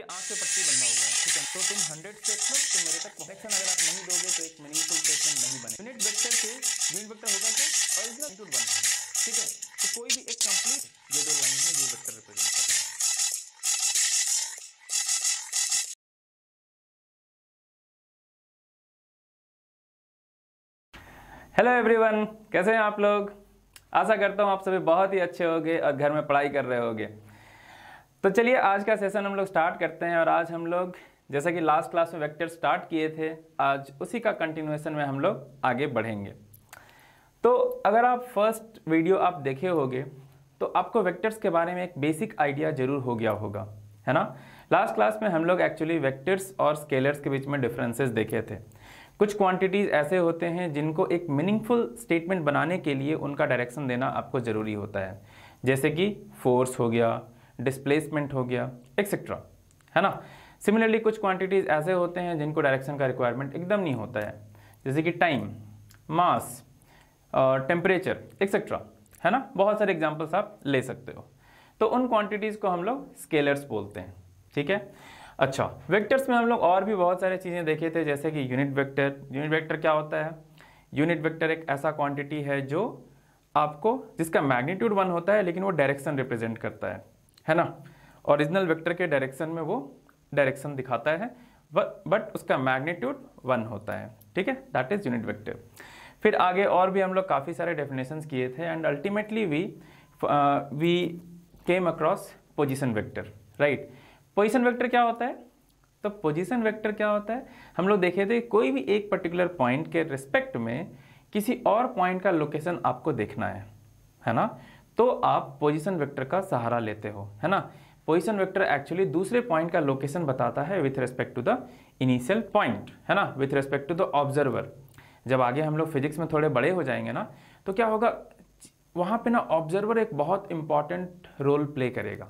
आपके आंख पे पट्टी बंधा हुआ है, ठीक है। तो तुम 100 स्टेप्स लो तो मेरे तक कनेक्शन अगर आप नहीं दोगे तो एक मीनिंगफुल स्टेटमेंट नहीं बने। यूनिट वेक्टर से यूनिट वेक्टर होगा क्या? ओरिजिनल मैग्नीट्यूड 1 होगा, ठीक है। तो कोई भी एक कंप्लीट ये जो लाइन है ये वेक्टर रिप्रेजेंट करता है। हेलो एवरीवन, कैसे हैं आप लोग? आशा करता हूँ आप सभी बहुत ही अच्छे होंगे और घर में पढ़ाई कर रहे होंगे। तो चलिए आज का सेशन हम लोग स्टार्ट करते हैं। और आज हम लोग जैसा कि लास्ट क्लास में वेक्टर स्टार्ट किए थे, आज उसी का कंटिन्यूएशन में हम लोग आगे बढ़ेंगे। तो अगर आप फर्स्ट वीडियो आप देखे होंगे तो आपको वेक्टर्स के बारे में एक बेसिक आइडिया जरूर हो गया होगा, है ना। लास्ट क्लास में हम लोग एक्चुअली वेक्टर्स और स्केलर्स के बीच में डिफरेंसेस देखे थे। कुछ क्वांटिटीज़ ऐसे होते हैं जिनको एक मीनिंगफुल स्टेटमेंट बनाने के लिए उनका डायरेक्शन देना आपको ज़रूरी होता है, जैसे कि फोर्स हो गया, डिस्प्लेसमेंट हो गया, एक्सेट्रा, है ना। सिमिलरली कुछ क्वांटिटीज़ ऐसे होते हैं जिनको डायरेक्शन का रिक्वायरमेंट एकदम नहीं होता है, जैसे कि टाइम, मास, टेम्परेचर, एक्सेट्रा, है ना। बहुत सारे एग्जाम्पल्स आप ले सकते हो। तो उन क्वांटिटीज़ को हम लोग स्केलर्स बोलते हैं, ठीक है। अच्छा, वेक्टर्स में हम लोग और भी बहुत सारी चीज़ें देखे थे, जैसे कि यूनिट वेक्टर। यूनिट वेक्टर क्या होता है? यूनिट वेक्टर एक ऐसा क्वांटिटी है जो आपको जिसका मैग्नीट्यूड 1 होता है लेकिन वो डायरेक्शन रिप्रेजेंट करता है ना। ओरिजिनल वेक्टर के डायरेक्शन में वो डायरेक्शन दिखाता है, बट उसका मैग्नीट्यूड 1 होता है, ठीक है। That is unit vector. फिर आगे और भी हम लोग काफ़ी सारे डेफिनेशंस किए थे and ultimately we came across position vector, right. Position vector क्या होता है? तो पोजीशन वेक्टर क्या होता है, हम लोग देखे थे कोई भी एक पर्टिकुलर पॉइंट के रिस्पेक्ट में किसी और पॉइंट का लोकेशन आपको देखना है ना। तो आप पोजीशन वेक्टर का सहारा लेते हो, है ना। पोजीशन वेक्टर एक्चुअली दूसरे पॉइंट का लोकेशन बताता है with respect to the initial point, है ना, with respect to the observer. जब आगे हम लोग फिजिक्स में थोड़े बड़े हो जाएंगे ना, तो क्या होगा, वहाँ पे ना ऑब्जर्वर एक बहुत इंपॉर्टेंट रोल प्ले करेगा।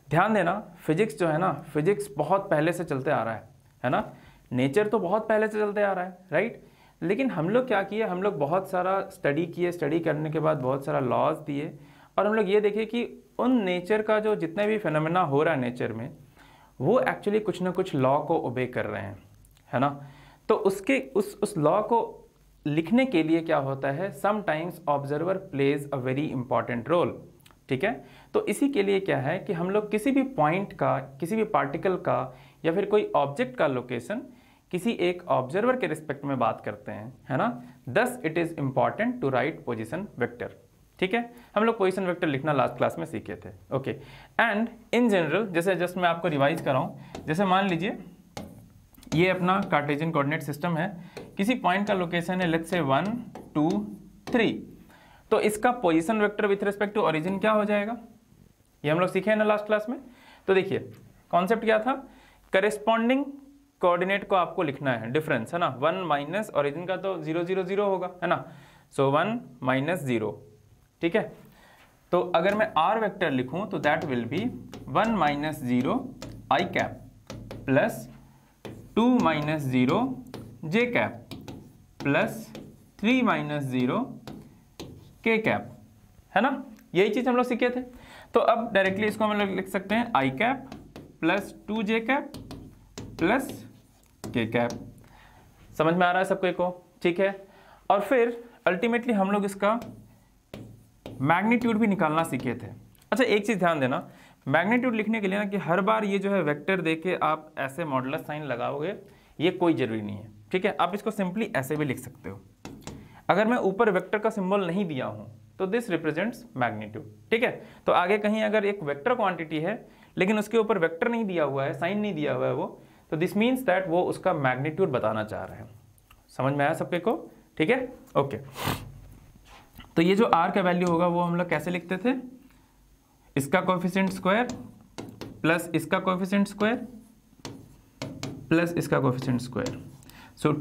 ध्यान देना, फिजिक्स जो है ना, फिजिक्स बहुत पहले से चलते आ रहा है ना। नेचर तो बहुत पहले से चलते आ रहा है, राइट। लेकिन हम लोग क्या किए, हम लोग बहुत सारा स्टडी किए, स्टडी करने के बाद बहुत सारा लॉज दिए और हम लोग ये देखे कि उन नेचर का जो जितने भी फिनोमेना हो रहा है नेचर में, वो एक्चुअली कुछ ना कुछ लॉ को ओबे कर रहे हैं, है ना। तो उसके उस लॉ को लिखने के लिए क्या होता है, sometimes observer plays a very important role, ठीक है। तो इसी के लिए क्या है कि हम लोग किसी भी पॉइंट का, किसी भी पार्टिकल का या फिर कोई ऑब्जेक्ट का लोकेशन किसी एक ऑब्जर्वर के रिस्पेक्ट में बात करते हैं, है ना। Thus it is important to write position vector, ठीक है। हम लोग पोजीशन वेक्टर लिखना लास्ट क्लास में सीखे थे, ओके। एंड इन जनरल, जैसे जस्ट मैं आपको रिवाइज कर रहा हूँ, जैसे मान लीजिए ये अपना कार्टेशियन कोऑर्डिनेट सिस्टम है, किसी पॉइंट का लोकेशन है लेट्स से 1 2 3, तो इसका position vector with respect to origin क्या हो जाएगा, ये हम लोग सीखे हैं ना लास्ट क्लास में। तो देखिए कॉन्सेप्ट क्या था, करेस्पॉन्डिंग कोऑर्डिनेट को आपको लिखना है, डिफरेंस, है ना। 1 माइनस ओरिजिन का तो 0 0 0 होगा, है ना। सो 1 माइनस 0, ठीक है। तो अगर मैं आर वेक्टर लिखूं तो that will be 1 minus 0 I cap plus 2 minus 0 J cap plus 3 minus 0 के कैप, है ना। यही चीज हम लोग सीखे थे। तो अब डायरेक्टली इसको हम लोग लिख सकते हैं आई कैप प्लस 2 जे कैप प्लस के कैप। समझ में आ रहा है सबको को, ठीक है। और फिर अल्टीमेटली हम लोग इसका मैग्नीट्यूड भी निकालना सीखे थे। अच्छा, एक चीज ध्यान देना, मैग्नीट्यूड लिखने के लिए ना कि हर बार ये जो है वेक्टर देके आप ऐसे मॉडुलस साइन लगाओगे, ये कोई जरूरी नहीं है, ठीक है। आप इसको सिंपली ऐसे भी लिख सकते हो। अगर मैं ऊपर वेक्टर का सिंबल नहीं दिया हूं तो दिस रिप्रेजेंट्स मैग्नीट्यूड, ठीक है। तो आगे कहीं अगर एक वेक्टर क्वांटिटी है लेकिन उसके ऊपर वेक्टर नहीं दिया हुआ है, साइन नहीं दिया हुआ है वो, तो दिस मीन्स दैट वो उसका मैग्नीट्यूड बताना चाह रहा है। समझ में आया सबके को, ठीक है, ओके। तो ये जो r का वैल्यू होगा वो हम लोग कैसे लिखते थे, इसका कोएफिशिएंट स्क्वायर प्लस इसका कोएफिशिएंट स्क्वायर प्लस इसका कोएफिशिएंट स्क्वायर। सो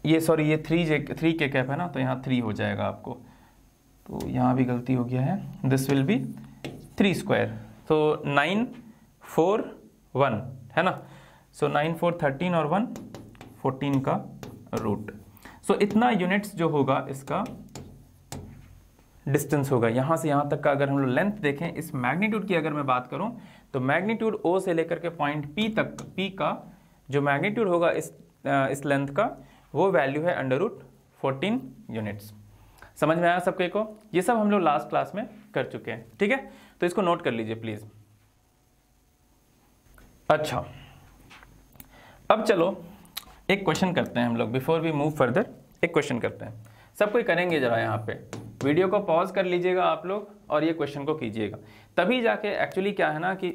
ये सॉरी ये 3 के कैप है ना, तो यहाँ 3 हो जाएगा आपको, तो यहाँ भी गलती हो गया है, दिस विल बी 3 स्क्वायर, तो 9 4 1, है ना। सो 9 4 13 और 1 14 का रूट। सो इतना यूनिट्स जो होगा इसका डिस्टेंस होगा यहाँ से यहाँ तक का। अगर हम लोग लेंथ देखें इस मैग्नीट्यूड की, अगर मैं बात करूँ तो मैग्नीट्यूड O से लेकर के पॉइंट P तक, P का जो मैग्नीट्यूड होगा इस लेंथ का, वो वैल्यू है √14 यूनिट्स। समझ में आया सबके को? ये सब हम लोग लास्ट क्लास में कर चुके हैं, ठीक है? तो इसको नोट कर लीजिए प्लीज। अच्छा, अब चलो एक क्वेश्चन करते हैं हम लोग। बिफोर वी मूव फर्दर एक क्वेश्चन करते हैं। सब कोई करेंगे जरा, यहाँ पे वीडियो को पॉज कर लीजिएगा आप लोग और ये क्वेश्चन को कीजिएगा। तभी जाके एक्चुअली क्या है ना कि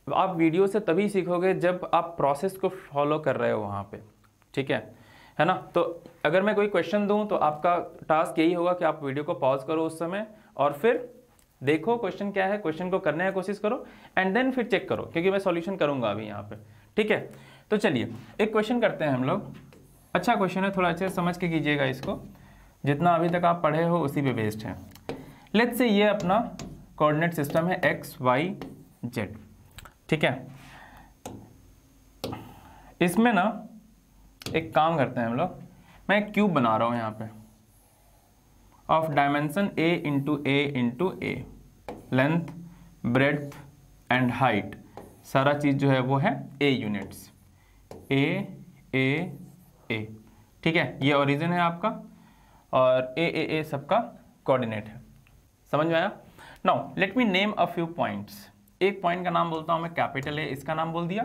आप वीडियो से तभी सीखोगे जब आप प्रोसेस को फॉलो कर रहे हो वहाँ पे, ठीक है ना? तो अगर मैं कोई क्वेश्चन दूँ तो आपका टास्क यही होगा कि आप वीडियो को पॉज करो उस समय और फिर देखो क्वेश्चन क्या है, क्वेश्चन को करने की कोशिश करो एंड देन फिर चेक करो, क्योंकि मैं सॉल्यूशन करूँगा अभी यहाँ पे, ठीक है? तो चलिए एक क्वेश्चन करते हैं हम लोग। अच्छा क्वेश्चन है, थोड़ा अच्छे से समझ के कीजिएगा इसको। जितना अभी तक आप पढ़े हो उसी पे बेस्ड है। लेट्स से ये अपना कोऑर्डिनेट सिस्टम है x, y, z, ठीक है? इसमें ना एक काम करते हैं हम लोग, मैं एक क्यूब बना रहा हूँ यहाँ पे of dimension a into a, length, breadth and height, सारा चीज़ जो है वो है a यूनिट्स, a, ठीक है? ये ओरिजिन है आपका और a सबका कोऑर्डिनेट है। समझ में आया? Now let me name a few points. एक पॉइंट का नाम बोलता हूँ मैं, कैपिटल A, इसका नाम बोल दिया।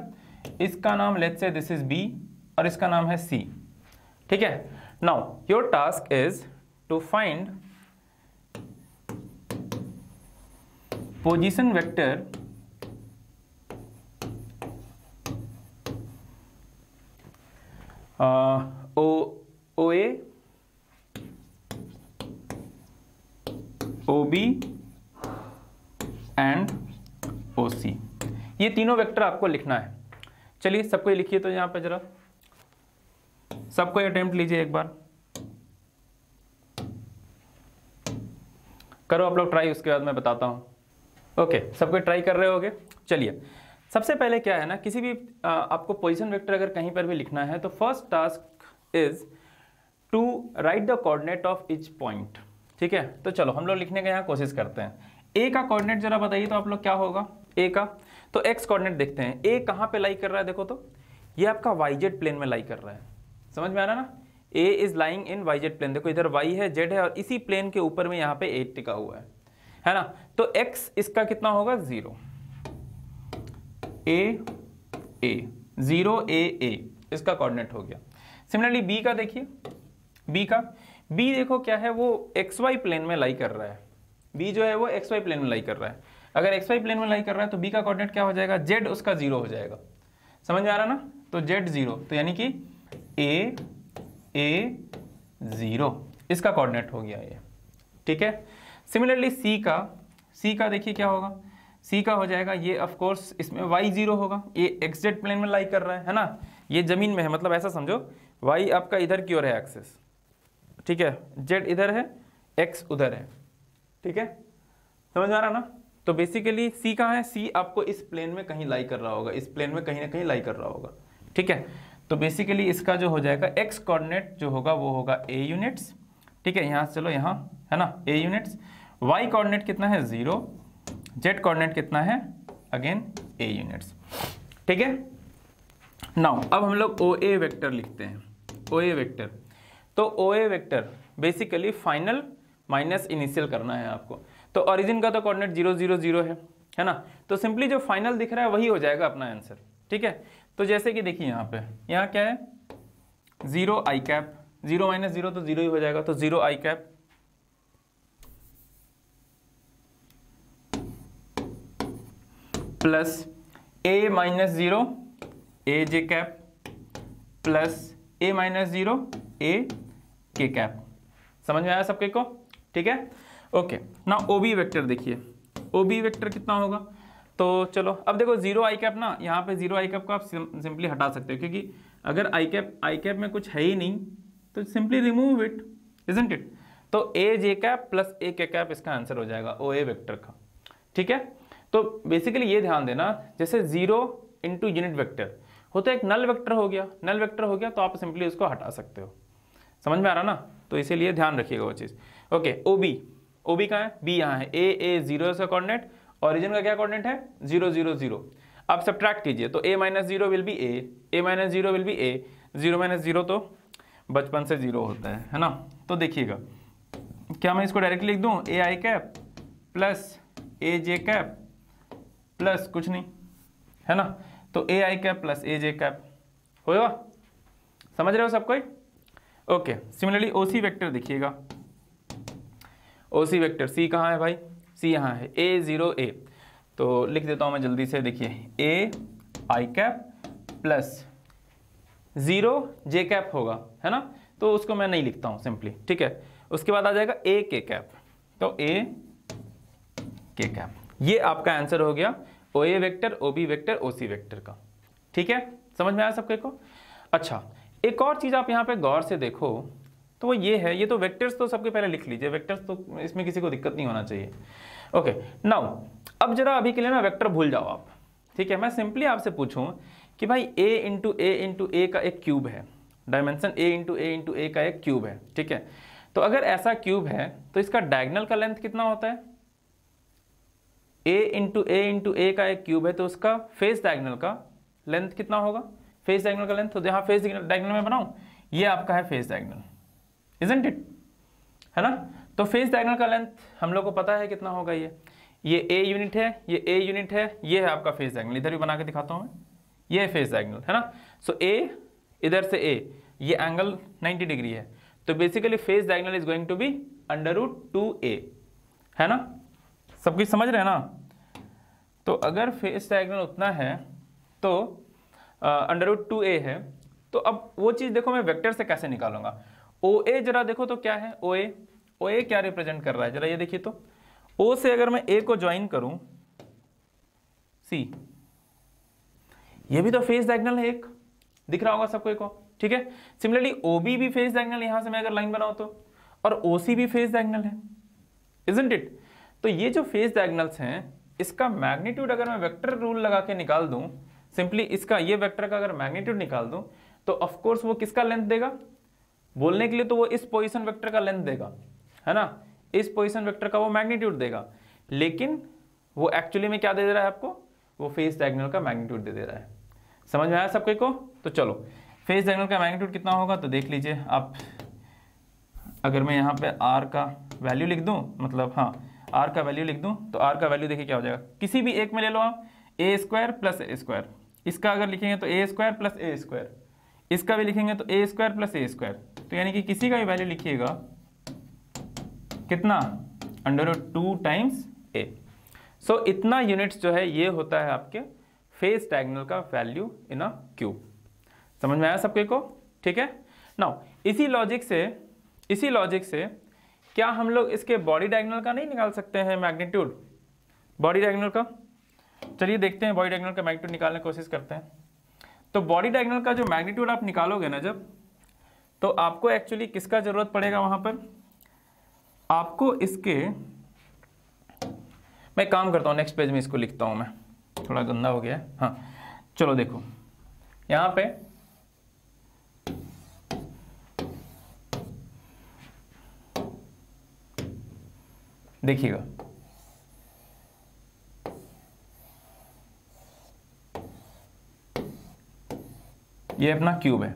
इसका नाम let's say this is B और इसका नाम है C, ठीक है? Now your task is to find position vector OA, OB and OC, ये तीनों वेक्टर आपको लिखना है। चलिए सबको लिखिए तो यहाँ पे जरा, सबको अटेम्प्ट लीजिए एक बार, करो आप लोग ट्राई, उसके बाद मैं बताता हूँ। ओके, सबको ट्राई कर रहे होगे। चलिए सबसे पहले क्या है ना, किसी भी आपको पोजीशन वेक्टर अगर कहीं पर भी लिखना है तो first task is to write the coordinate of each point, ठीक है? तो चलो हम लोग लिखने का यहाँ कोशिश करते हैं। ए का कोऑर्डिनेट जरा बताइए तो आप लोग क्या होगा ए का? तो एक्स कोऑर्डिनेट देखते हैं। ए कहाँ पे लाई कर रहा है? देखो तो ये आपका वाईजेड प्लेन में लाई कर रहा है। समझ में आ रहा है ना? A is lying in YZ plane. देखो इधर वाई है, जेड है और इसी प्लेन के ऊपर में यहाँ पे ए टिका हुआ है ना? तो एक्स इसका कितना होगा? 0, ए 0 a इसका कोऑर्डिनेट हो गया। सिमिलरली बी का देखिए, बी देखो क्या है, वो एक्स वाई प्लेन में लाई कर रहा है। बी जो है वो एक्स वाई प्लेन में लाई कर रहा है। अगर एक्स वाई प्लेन में लाई कर रहा है तो बी का कोऑर्डिनेट क्या हो जाएगा? जेड उसका 0 हो जाएगा। समझ में आ रहा ना? तो जेड 0, तो यानी कि ए 0 इसका कोऑर्डिनेट हो गया ये, ठीक है? सिमिलरली सी का देखिए क्या होगा? सी का हो जाएगा ये, ऑफ कोर्स इसमें वाई 0 होगा, ये एक्स जेड प्लेन में लाई कर रहा है ना? ये जमीन में है, मतलब ऐसा समझो वाई आपका इधर की ओर है एक्सिस, ठीक है? जेड इधर है, एक्स उधर है, ठीक है? समझ आ रहा ना? तो बेसिकली सी कहाँ है? सी आपको इस प्लेन में कहीं लाई कर रहा होगा, इस प्लेन में कहीं ना कहीं लाई कर रहा होगा, ठीक है? तो बेसिकली इसका जो हो जाएगा एक्स कोऑर्डिनेट जो होगा वो होगा ए यूनिट्स, ठीक है? यहाँ से चलो यहाँ है ना, ए यूनिट्स। वाई कोऑर्डिनेट कितना है? 0। जेड कोऑर्डिनेट कितना है? अगेन ए यूनिट्स, ठीक है? नाउ अब हम लोग ओ ए वेक्टर लिखते हैं। ओ ए वेक्टर, तो O A vector basically final minus initial करना है आपको। तो ओरिजिन का तो कोऑर्डिनेट 0 0 0 है ना? तो सिंपली जो फाइनल दिख रहा है वही हो जाएगा अपना आंसर, ठीक है? तो जैसे कि देखिए यहाँ पे, यहाँ क्या है? 0 i कैप, 0 माइनस 0 तो 0 ही हो जाएगा, तो 0 i cap plus a minus 0 a J cap plus a minus 0 a के कैप। समझ में आया सबके को? ठीक है, ओके। ना OB वेक्टर देखिए, OB वेक्टर कितना होगा? तो चलो अब देखो 0 i कैप ना, यहाँ पे 0 i कैप को आप सिंपली हटा सकते हो, क्योंकि अगर i कैप में कुछ है ही नहीं तो simply remove it, isn't it? तो a J cap plus a के कैप इसका आंसर हो जाएगा OA वेक्टर का, ठीक है? तो बेसिकली ये ध्यान देना, जैसे 0 इंटू यूनिट वेक्टर होता है, एक नल वेक्टर हो गया, नल वेक्टर हो गया तो आप सिंपली उसको हटा सकते हो। समझ में आ रहा ना? तो इसीलिए ध्यान रखिएगा वो चीज़। ओके, OB, ओ बी कहाँ है, बी यहाँ है, ए 0 का कोऑर्डिनेट, ओरिजिन का क्या कोऑर्डिनेट है 0 0 0। आप सब्ट्रैक्ट कीजिए तो a minus 0 will be A minus 0 will be A, 0 minus 0 तो बचपन से 0 होता है ना। तो देखिएगा क्या मैं इसको डायरेक्टली लिख दूं, ए आई कैप प्लस ए जे कैप प्लस कुछ नहीं, है ना। तो ए आई कैप प्लस ए जे कैप होगा, समझ रहे हो सब कोई? ओके, सिमिलरली ओसी वेक्टर देखिएगा, ओसी वेक्टर सी कहाँ है भाई, सी यहाँ है, ए 0 ए, तो लिख देता हूँ मैं जल्दी से, देखिए ए आई कैप प्लस 0 जे कैप होगा, है ना। तो उसको मैं नहीं लिखता हूँ सिंपली, ठीक है। उसके बाद आ जाएगा ए के कैप, तो ए के कैप, ये आपका आंसर हो गया ओ A vector, O B vector, O C vector का, ठीक है। समझ में आया सबके को? अच्छा, एक और चीज़ आप यहाँ पे गौर से देखो तो वो ये है, ये तो वेक्टर्स तो सबके पहले लिख लीजिए, वेक्टर्स तो इसमें किसी को दिक्कत नहीं होना चाहिए। ओके, नाउ अब जरा अभी के लिए ना वेक्टर भूल जाओ आप, ठीक है। मैं सिंपली आपसे पूछूं कि भाई a इंटू ए का एक क्यूब है, डायमेंशन a इंटू ए का एक क्यूब है, ठीक है। तो अगर ऐसा क्यूब है तो इसका डायगोनल का लेंथ कितना होता है? a इंटू ए का एक क्यूब है तो उसका फेस डायगोनल का लेंथ कितना होगा? फेस डायगोनल का लेंथ, तो यहाँ फेस डायगोनल में बनाऊं, ये आपका है फेस डायगोनल, इजंट इट, है ना। तो फेस डायगोनल का लेंथ हम लोग को पता है कितना होगा, ये ए यूनिट है, ये ए यूनिट है, ये है आपका फेस डायगोनल, इधर भी बना के दिखाता हूँ मैं, ये है फेस डायगोनल, है ना। सो ए इधर से ए, ये एंगल 90 डिग्री है, तो basically face diagonal is going to be √2a, है ना। सब कुछ समझ रहे हैं ना? तो अगर फेस डायगोनल उतना है तो √2a है, तो अब वो चीज़ देखो मैं वेक्टर से कैसे निकालूंगा। ओ ए जरा देखो तो क्या है, ओ ए क्या रिप्रेजेंट कर रहा है, जरा ये देखिए तो। ओ से अगर मैं ए को ज्वाइन करूं सी, ये भी तो फेस डायगोनल है, एक दिख रहा होगा सबको को, ठीक है। सिमिलरली ओ बी भी फेस डायगोनल, यहां से मैं अगर लाइन बनाऊं तो, और ओ सी भी फेस डायगोनल है, इजंट इट। तो ये जो फेस डायगोनल्स हैं, इसका मैग्नीट्यूड अगर मैं वेक्टर रूल लगा के निकाल दूं, सिंपली इसका ये वेक्टर का अगर मैग्नीट्यूड निकाल दूं, तो ऑफ कोर्स वो किसका लेंथ देगा? बोलने के लिए तो वो इस पोजीशन वेक्टर का लेंथ देगा, है ना, इस पोजीशन वेक्टर का वो मैग्नीट्यूड देगा, लेकिन वो एक्चुअली में क्या दे रहा है आपको? वो फेस डायगोनल का मैग्नीट्यूड दे रहा है। समझ में आया सबके को? तो चलो फेस डायगोनल का मैग्नीट्यूड कितना होगा तो देख लीजिए आप। अगर मैं यहाँ पे r का वैल्यू लिख दूँ, मतलब हाँ r का वैल्यू लिख दूँ, तो r का वैल्यू देखिए क्या हो जाएगा, किसी भी एक में ले लो आप, a² प्लस a², इसका अगर लिखेंगे तो a² प्लस a², इसका भी लिखेंगे तो a² प्लस a², तो यानी कि किसी का भी वैल्यू लिखिएगा कितना, √2 टाइम्स a। सो इतना यूनिट्स जो है ये होता है आपके फेस डायगोनल का वैल्यू इन अ क्यूब। समझ में आया सबके को? ठीक है। नाउ इसी लॉजिक से क्या हम लोग इसके बॉडी डायगोनल का नहीं निकाल सकते हैं मैग्नीट्यूड, बॉडी डायगोनल का? चलिए देखते हैं, बॉडी डायगोनल का मैग्नीट्यूड निकालने की कोशिश करते हैं। तो बॉडी डायगोनल का जो मैग्नीट्यूड आप निकालोगे ना जब, तो आपको एक्चुअली किसका जरूरत पड़ेगा वहां पर? आपको इसके, मैं काम करता हूँ नेक्स्ट पेज में इसको लिखता हूँ, मैं थोड़ा गंदा हो गया है। हाँ चलो देखो यहाँ पे देखिएगा, ये अपना क्यूब है,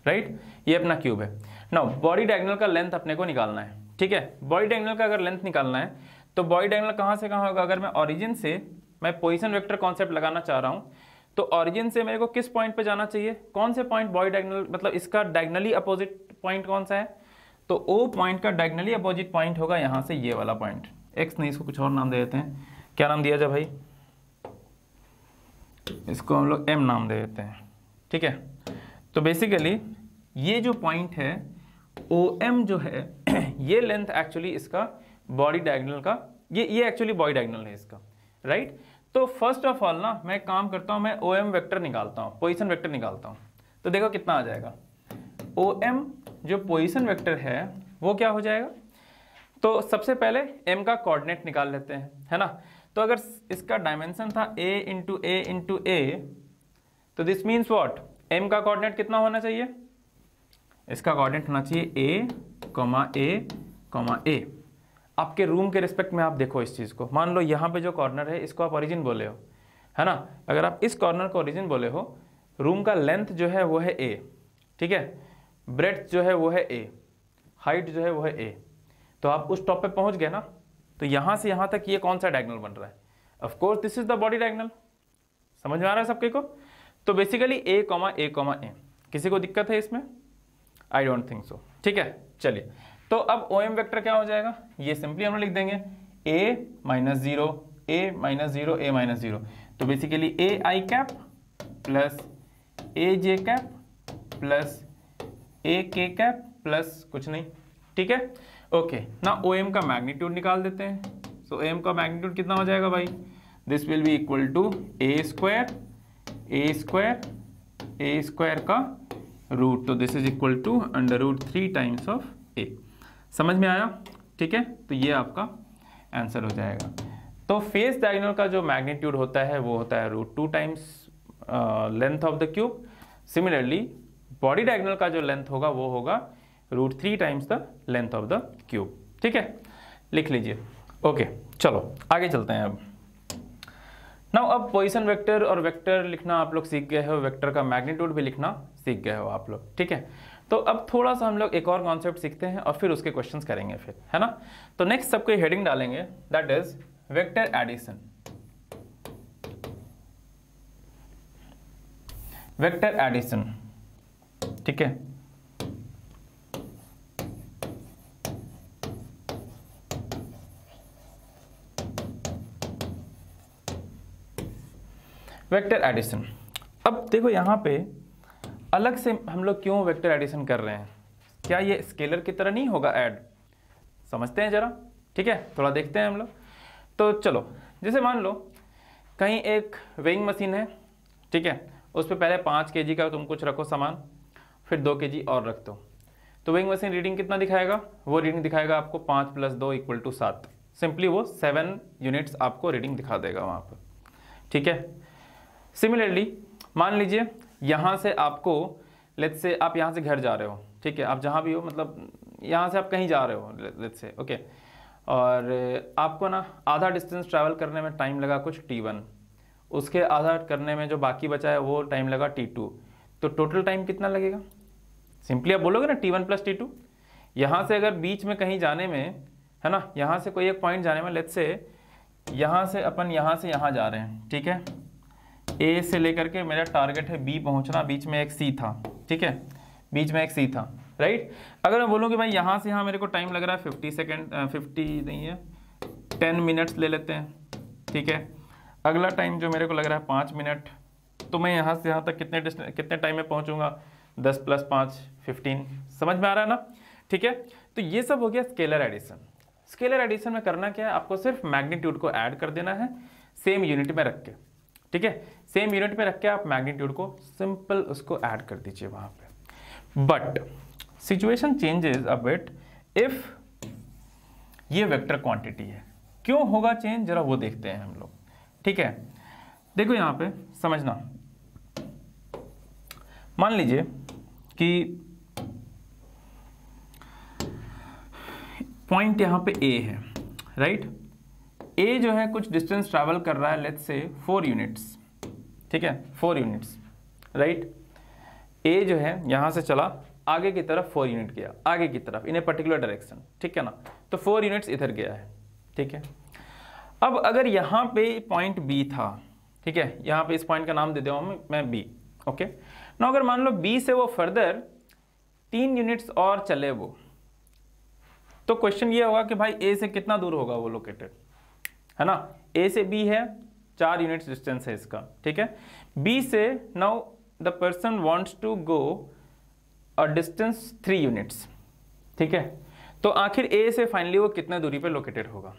राइट, ये अपना क्यूब है। नाउ बॉडी डायगोनल का लेंथ अपने को निकालना है, ठीक है। बॉडी डायगोनल का अगर लेंथ निकालना है तो बॉडी डायगोनल कहाँ से कहाँ होगा? अगर मैं ओरिजिन से, मैं पोजीशन वेक्टर कॉन्सेप्ट लगाना चाह रहा हूँ, तो ओरिजिन से मेरे को किस पॉइंट पे जाना चाहिए? कौन से पॉइंट बॉडी डायगोनल, मतलब इसका डायगोनली अपोजिट पॉइंट कौन सा है? तो ओ पॉइंट का डायगोनली अपोजिट पॉइंट होगा यहाँ से ये वाला पॉइंट, एक्स नहीं, इसको कुछ और नाम दे देते हैं। क्या नाम दिया जाए भाई? इसको हम लोग एम नाम दे देते हैं, ठीक है। तो बेसिकली ये जो पॉइंट है ओ एम जो है ये लेंथ एक्चुअली इसका बॉडी डायगोनल का, ये एक्चुअली बॉडी डायगोनल है इसका, राइट। तो फर्स्ट ऑफ ऑल ना मैं काम करता हूँ, मैं ओ एम वेक्टर निकालता हूँ, पोजीशन वेक्टर निकालता हूँ। तो देखो कितना आ जाएगा, ओ एम जो पोजीशन वेक्टर है वो क्या हो जाएगा? तो सबसे पहले m का कोऑर्डिनेट निकाल लेते हैं, है ना। तो अगर इसका डायमेंशन था a इंटू ए, तो दिस मीन्स व्हाट? m का कोऑर्डिनेट कितना होना चाहिए? इसका कोऑर्डिनेट होना चाहिए a, a, a। आपके रूम के रिस्पेक्ट में आप देखो इस चीज़ को। मान लो यहाँ पे जो कॉर्नर है इसको आप ओरिजिन बोले हो, है ना। अगर आप इस कॉर्नर को ओरिजिन बोले हो, रूम का लेंथ जो है वो है a, ठीक है, ब्रेड्थ जो है वो है a, हाइट जो है वो है a, तो आप उस टॉप पे पहुंच गए ना। तो यहाँ से यहाँ तक ये कौन सा डायगोनल बन रहा है? Of course this is the body diagonal. समझ में आ रहा है सबके को? तो बेसिकली a, a, किसी को दिक्कत है इसमें? I don't think so. ठीक है, चलिए तो अब OM वेक्टर क्या हो जाएगा? ये सिंपली हम लोग लिख देंगे a minus zero, a minus zero, a minus zero. तो basically a i cap plus a j cap plus a k cap plus कुछ नहीं, ठीक है। ओके, ना OM का मैग्नीट्यूड निकाल देते हैं। सो OM का मैग्नीट्यूड कितना हो जाएगा भाई? This will be equal to a square का रूट, तो this is equal to under root 3 times of a। समझ में आया? ठीक है, तो ये आपका आंसर हो जाएगा। तो फेस डायगोनल का जो मैग्नीट्यूड होता है वो होता है root 2 times length of the cube. Similarly body diagonal का जो लेंथ होगा वो होगा root 3 times the length of the cube. ठीक है, लिख लीजिए। ओके, चलो आगे चलते हैं। अब नाउ अब पोजीशन वेक्टर और वेक्टर लिखना आप लोग सीख गए हो, वेक्टर का मैग्नीट्यूड भी लिखना सीख गए हो आप लोग। ठीक है, तो अब थोड़ा सा हम लोग एक और कॉन्सेप्ट सीखते हैं और फिर उसके क्वेश्चंस करेंगे फिर, है ना। तो नेक्स्ट सबको हेडिंग डालेंगे, that is vector addition. Vector addition, ठीक है। Vector addition. अब देखो यहाँ पे अलग से हम लोग क्यों वेक्टर एडिशन कर रहे हैं? क्या ये स्केलर की तरह नहीं होगा ऐड? समझते हैं जरा, ठीक है, थोड़ा देखते हैं हम लोग। तो चलो, जैसे मान लो कहीं एक वेइंग मशीन है, ठीक है, उस पर पहले 5 kg का तुम कुछ रखो सामान, फिर 2 kg और रख दो, तो वेइंग मशीन रीडिंग कितना दिखाएगा? वो रीडिंग दिखाएगा आपको 5 + 2 = 7। सिंपली वो 7 यूनिट्स आपको रीडिंग दिखा देगा वहाँ पर, ठीक है। सिमिलरली मान लीजिए यहाँ से आपको, लेट्स से आप यहाँ से घर जा रहे हो, ठीक है, आप जहाँ भी हो, मतलब यहाँ से आप कहीं जा रहे हो लेट्स से, ओके, और आपको ना आधा डिस्टेंस ट्रैवल करने में टाइम लगा कुछ t1, उसके आधा करने में जो बाकी बचा है वो टाइम लगा t2, तो टोटल टाइम कितना लगेगा? सिंपली आप बोलोगे ना t1 + t2। यहाँ से अगर बीच में कहीं जाने में, है ना, यहाँ से कोई एक पॉइंट जाने में, लेट्स से यहाँ से अपन यहाँ से यहाँ जा रहे हैं, ठीक है, A से लेकर के मेरा टारगेट है B पहुंचना, बीच में एक C था, ठीक है, बीच में एक C था, राइट। अगर मैं बोलूँ कि भाई यहाँ से यहाँ मेरे को टाइम लग रहा है 50 सेकेंड, 50 नहीं है 10 मिनट्स ले लेते हैं, ठीक है, अगला टाइम जो मेरे को लग रहा है 5 मिनट, तो मैं यहाँ से यहाँ तक कितने टाइम में पहुँचूंगा? 10 + 5 15। समझ में आ रहा है ना? ठीक है, तो ये सब हो गया स्केलर एडिशन। स्केलर एडिशन में करना क्या है? आपको सिर्फ मैग्नीट्यूड को ऐड कर देना है सेम यूनिट में रख के, ठीक है, सेम यूनिट में रख के आप मैग्नीट्यूड को सिंपल उसको ऐड कर दीजिए वहां पे। But situation changes a bit if ये वेक्टर क्वांटिटी है। क्यों होगा चेंज, जरा वो देखते हैं हम लोग, ठीक है। देखो यहां पे समझना, मान लीजिए कि पॉइंट यहां पे A है, राइट। A जो है कुछ डिस्टेंस ट्रैवल कर रहा है, लेट्स से 4 यूनिट्स, ठीक है, 4 यूनिट्स, राइट। A जो है यहाँ से चला आगे की तरफ 4 यूनिट गया, आगे की तरफ इन ए पर्टिकुलर डायरेक्शन, ठीक है ना, तो 4 यूनिट्स इधर गया है, ठीक है। अब अगर यहाँ पे पॉइंट B था, ठीक है, यहाँ पे इस पॉइंट का नाम दे दूँ मैं B, ओके ना। अगर मान लो B से वो फर्दर 3 यूनिट्स और चले वो, तो क्वेश्चन ये होगा कि भाई A से कितना दूर होगा वो लोकेटेड, है ना। A से B है 4 यूनिट्स डिस्टेंस है इसका, ठीक है। B से now the person wants to go a distance 3 units, ठीक है, तो आखिर A से फाइनली वो कितने दूरी पे लोकेटेड होगा?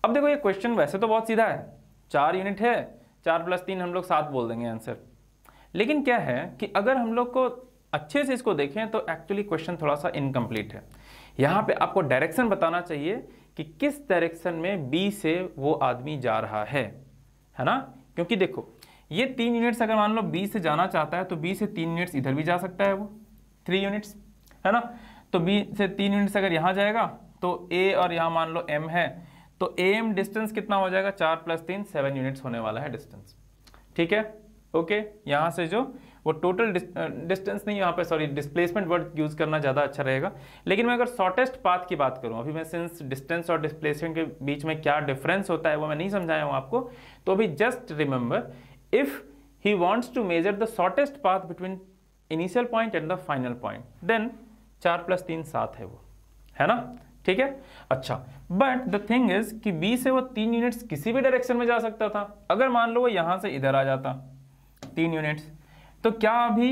अब देखो ये क्वेश्चन वैसे तो बहुत सीधा है, 4 यूनिट है, 4 + 3 हम लोग 7 बोल देंगे आंसर। लेकिन क्या है कि अगर हम लोग को अच्छे से इसको देखें तो एक्चुअली क्वेश्चन थोड़ा सा इनकम्प्लीट है। यहाँ पे आपको डायरेक्शन बताना चाहिए कि किस डायरेक्शन में B से वो आदमी जा रहा है ना। क्योंकि देखो ये 3 यूनिट्स अगर मान लो B से जाना चाहता है तो B से 3 यूनिट्स इधर भी जा सकता है वो 3 यूनिट्स, है ना। तो B से 3 यूनिट्स अगर यहाँ जाएगा तो ए और यहाँ मान लो m है, तो am डिस्टेंस कितना हो जाएगा, 4 + 3 7 यूनिट्स होने वाला है डिस्टेंस। ठीक है, ओके। यहाँ से जो वो टोटल डिस्टेंस नहीं, यहाँ पे सॉरी डिस्प्लेसमेंट वर्ड यूज करना ज़्यादा अच्छा रहेगा। लेकिन मैं अगर शॉर्टेस्ट पाथ की बात करूँ, अभी मैं सिंस डिस्टेंस और डिस्प्लेसमेंट के बीच में क्या डिफरेंस होता है वो मैं नहीं समझाया हूँ आपको, तो अभी just remember if he wants to measure the shortest path between initial point and the final point, then 4 + 3 7 है वो, है ना। ठीक है, अच्छा। बट द थिंग इज कि बी से वो 3 यूनिट्स किसी भी डायरेक्शन में जा सकता था। अगर मान लो वो यहां से इधर आ जाता 3 यूनिट्स, तो क्या अभी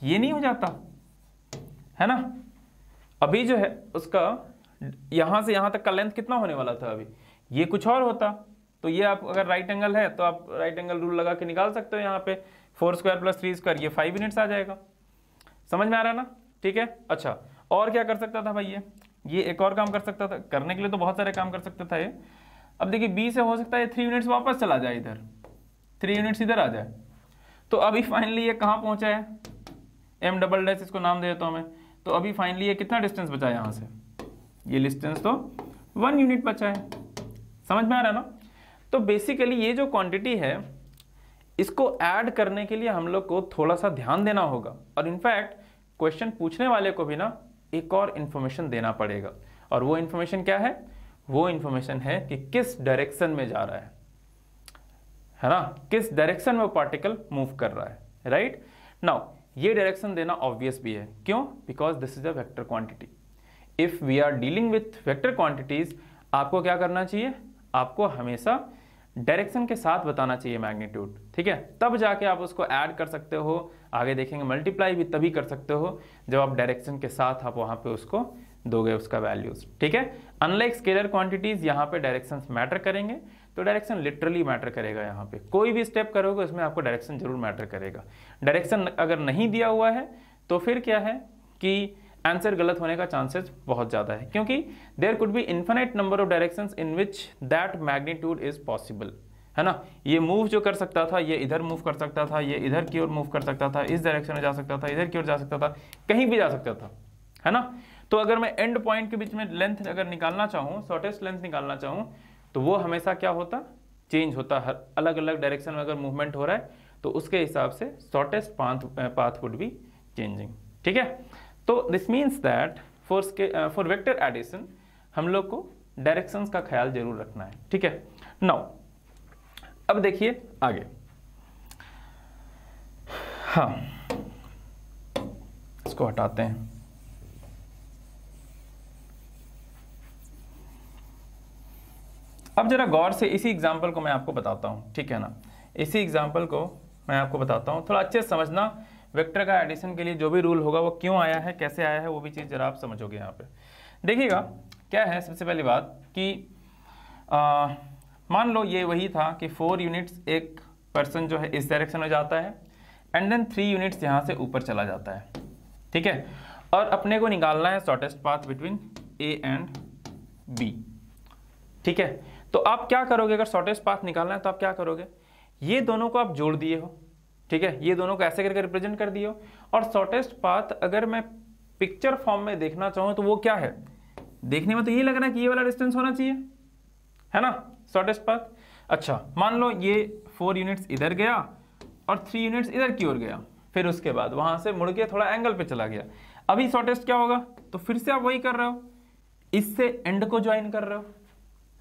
ये नहीं हो जाता, है ना। अभी जो है उसका यहां से यहां तक का लेंथ कितना होने वाला था, अभी ये कुछ और होता। तो ये आप अगर राइट एंगल है तो आप राइट एंगल रूल लगा के निकाल सकते हो, यहाँ पे 4² + 3², ये 5 यूनिट्स आ जाएगा। समझ में आ रहा है ना, ठीक है। अच्छा, और क्या कर सकता था भाई, ये एक और काम कर सकता था, करने के लिए तो बहुत सारे काम कर सकता था ये। अब देखिए बी से हो सकता है 3 यूनिट्स वापस चला जाए इधर, 3 यूनिट्स इधर आ जाए, तो अभी फाइनली ये कहाँ पहुंचा है, m डबल डैश इसको नाम दे देता हूं मैं। तो अभी फाइनली ये कितना डिस्टेंस बचा है यहाँ से, ये डिस्टेंस तो 1 यूनिट बचा है। समझ में आ रहा है ना। तो बेसिकली ये जो क्वांटिटी है इसको ऐड करने के लिए हम लोग को थोड़ा सा ध्यान देना होगा, और इनफैक्ट क्वेश्चन पूछने वाले को भी ना एक और इन्फॉर्मेशन देना पड़ेगा। और वो इन्फॉर्मेशन क्या है, वो इन्फॉर्मेशन है कि किस डायरेक्शन में जा रहा है ना, किस डायरेक्शन में वो पार्टिकल मूव कर रहा है, राइट। नाउ ये डायरेक्शन देना ऑब्वियस भी है, क्यों, because this is a vector quantity. If we are dealing with vector quantities, आपको क्या करना चाहिए, आपको हमेशा डायरेक्शन के साथ बताना चाहिए मैग्नीट्यूड, ठीक है। तब जाके आप उसको ऐड कर सकते हो, आगे देखेंगे मल्टीप्लाई भी तभी कर सकते हो जब आप डायरेक्शन के साथ आप वहां पे उसको दोगे उसका वैल्यूज, ठीक है। अनलाइक स्केलर क्वांटिटीज, यहाँ पे डायरेक्शंस मैटर करेंगे, तो डायरेक्शन लिटरली मैटर करेगा। यहाँ पे कोई भी स्टेप करोगे उसमें आपको डायरेक्शन जरूर मैटर करेगा। डायरेक्शन अगर नहीं दिया हुआ है तो फिर क्या है कि आंसर गलत होने का चांसेस बहुत ज़्यादा है, क्योंकि there could be infinite number of directions in which that magnitude is possible, है ना। ये मूव जो कर सकता था, ये इधर मूव कर सकता था, ये इधर की ओर मूव कर सकता था, इस डायरेक्शन में जा सकता था, इधर की ओर जा सकता था, कहीं भी जा सकता था, है ना। तो अगर मैं एंड पॉइंट के बीच में लेंथ अगर निकालना चाहूँ, शॉर्टेस्ट लेंथ निकालना चाहूँ, तो वो हमेशा क्या होता, चेंज होता। हर अलग अलग डायरेक्शन में अगर मूवमेंट हो रहा है तो उसके हिसाब से shortest path would be changing, ठीक है। तो this means that for vector addition हम लोग को डायरेक्शंस का ख्याल जरूर रखना है, ठीक है। नाउ अब देखिए आगे, हाँ इसको हटाते हैं। अब जरा गौर से इसी एग्जाम्पल को मैं आपको बताता हूँ, ठीक है ना। इसी एग्जाम्पल को मैं आपको बताता हूँ, थोड़ा अच्छे से समझना। वेक्टर का एडिशन के लिए जो भी रूल होगा वो क्यों आया है, कैसे आया है, वो भी चीज़ जरा आप समझोगे। यहाँ पे देखिएगा क्या है, सबसे पहली बात कि मान लो ये वही था कि 4 यूनिट्स एक पर्सन जो है इस डायरेक्शन में जाता है, एंड देन 3 यूनिट्स यहाँ से ऊपर चला जाता है, ठीक है। और अपने को निकालना है shortest path between A and B, ठीक है। तो आप क्या करोगे, अगर शॉर्टेस्ट पाथ निकालना है तो आप क्या करोगे, ये दोनों को आप जोड़ दिए हो, ठीक है, ये दोनों को ऐसे करके रिप्रेजेंट कर दिए हो। और शॉर्टेस्ट पाथ अगर मैं पिक्चर फॉर्म में देखना चाहूँ तो वो क्या है, देखने में तो ये लग रहा है कि ये वाला डिस्टेंस होना चाहिए, है ना, शॉर्टेस्ट पाथ। अच्छा मान लो ये 4 यूनिट्स इधर गया और 3 यूनिट्स इधर की ओर गया, फिर उसके बाद वहां से मुड़ के थोड़ा एंगल पे चला गया। अभी शॉर्टेस्ट क्या होगा, तो फिर से आप वही कर रहे हो, इससे एंड को ज्वाइन कर रहे हो,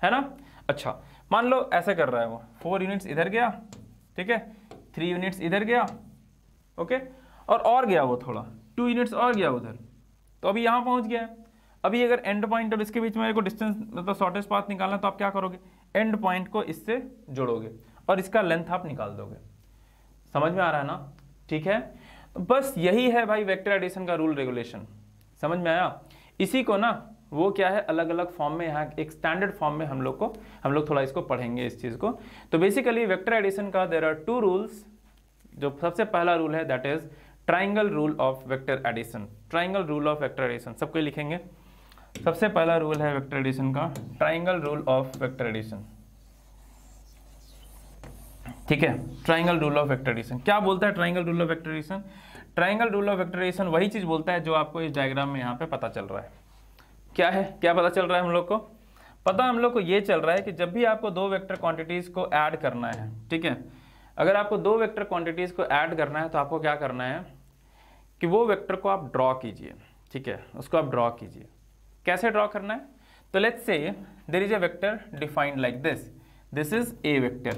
है ना। अच्छा मान लो ऐसे कर रहा है वो, 4 यूनिट्स इधर गया, ठीक है, 3 यूनिट्स इधर गया, ओके, और गया वो थोड़ा 2 यूनिट्स और गया उधर, तो अभी यहाँ पहुँच गया है। अभी अगर एंड पॉइंट और इसके बीच में को डिस्टेंस मतलब शॉर्टेस्ट पाथ निकालना, तो आप क्या करोगे, एंड पॉइंट को इससे जोड़ोगे और इसका लेंथ आप निकाल दोगे। समझ में आ रहा है ना, ठीक है। तो बस यही है भाई वेक्टर एडिशन का रूल रेगुलेशन, समझ में आया। इसी को ना वो क्या है, अलग अलग फॉर्म में, यहाँ एक स्टैंडर्ड फॉर्म में हम लोग थोड़ा इसको पढ़ेंगे इस चीज़ को। तो बेसिकली वेक्टर एडिशन का देयर आर 2 रूल्स। जो सबसे पहला रूल है that is triangle rule of vector addition. Triangle rule of vector addition सबको लिखेंगे। सबसे पहला रूल है वेक्टर एडिशन का triangle rule of vector addition, ठीक है। Triangle rule of vector addition क्या बोलता है, triangle rule of vector addition, triangle rule of vector addition वही चीज बोलता है जो आपको इस डायग्राम में यहाँ पे पता चल रहा है, क्या है, क्या पता चल रहा है हम लोग को? पता हम लोग को ये चल रहा है कि जब भी आपको दो वेक्टर क्वांटिटीज़ को ऐड करना है, ठीक है, अगर आपको दो वेक्टर क्वांटिटीज़ को ऐड करना है तो आपको क्या करना है कि वो वेक्टर को आप ड्रॉ कीजिए, ठीक है, उसको आप ड्रॉ कीजिए। कैसे ड्रॉ करना है? तो let's say there is a vector defined like this is a vector,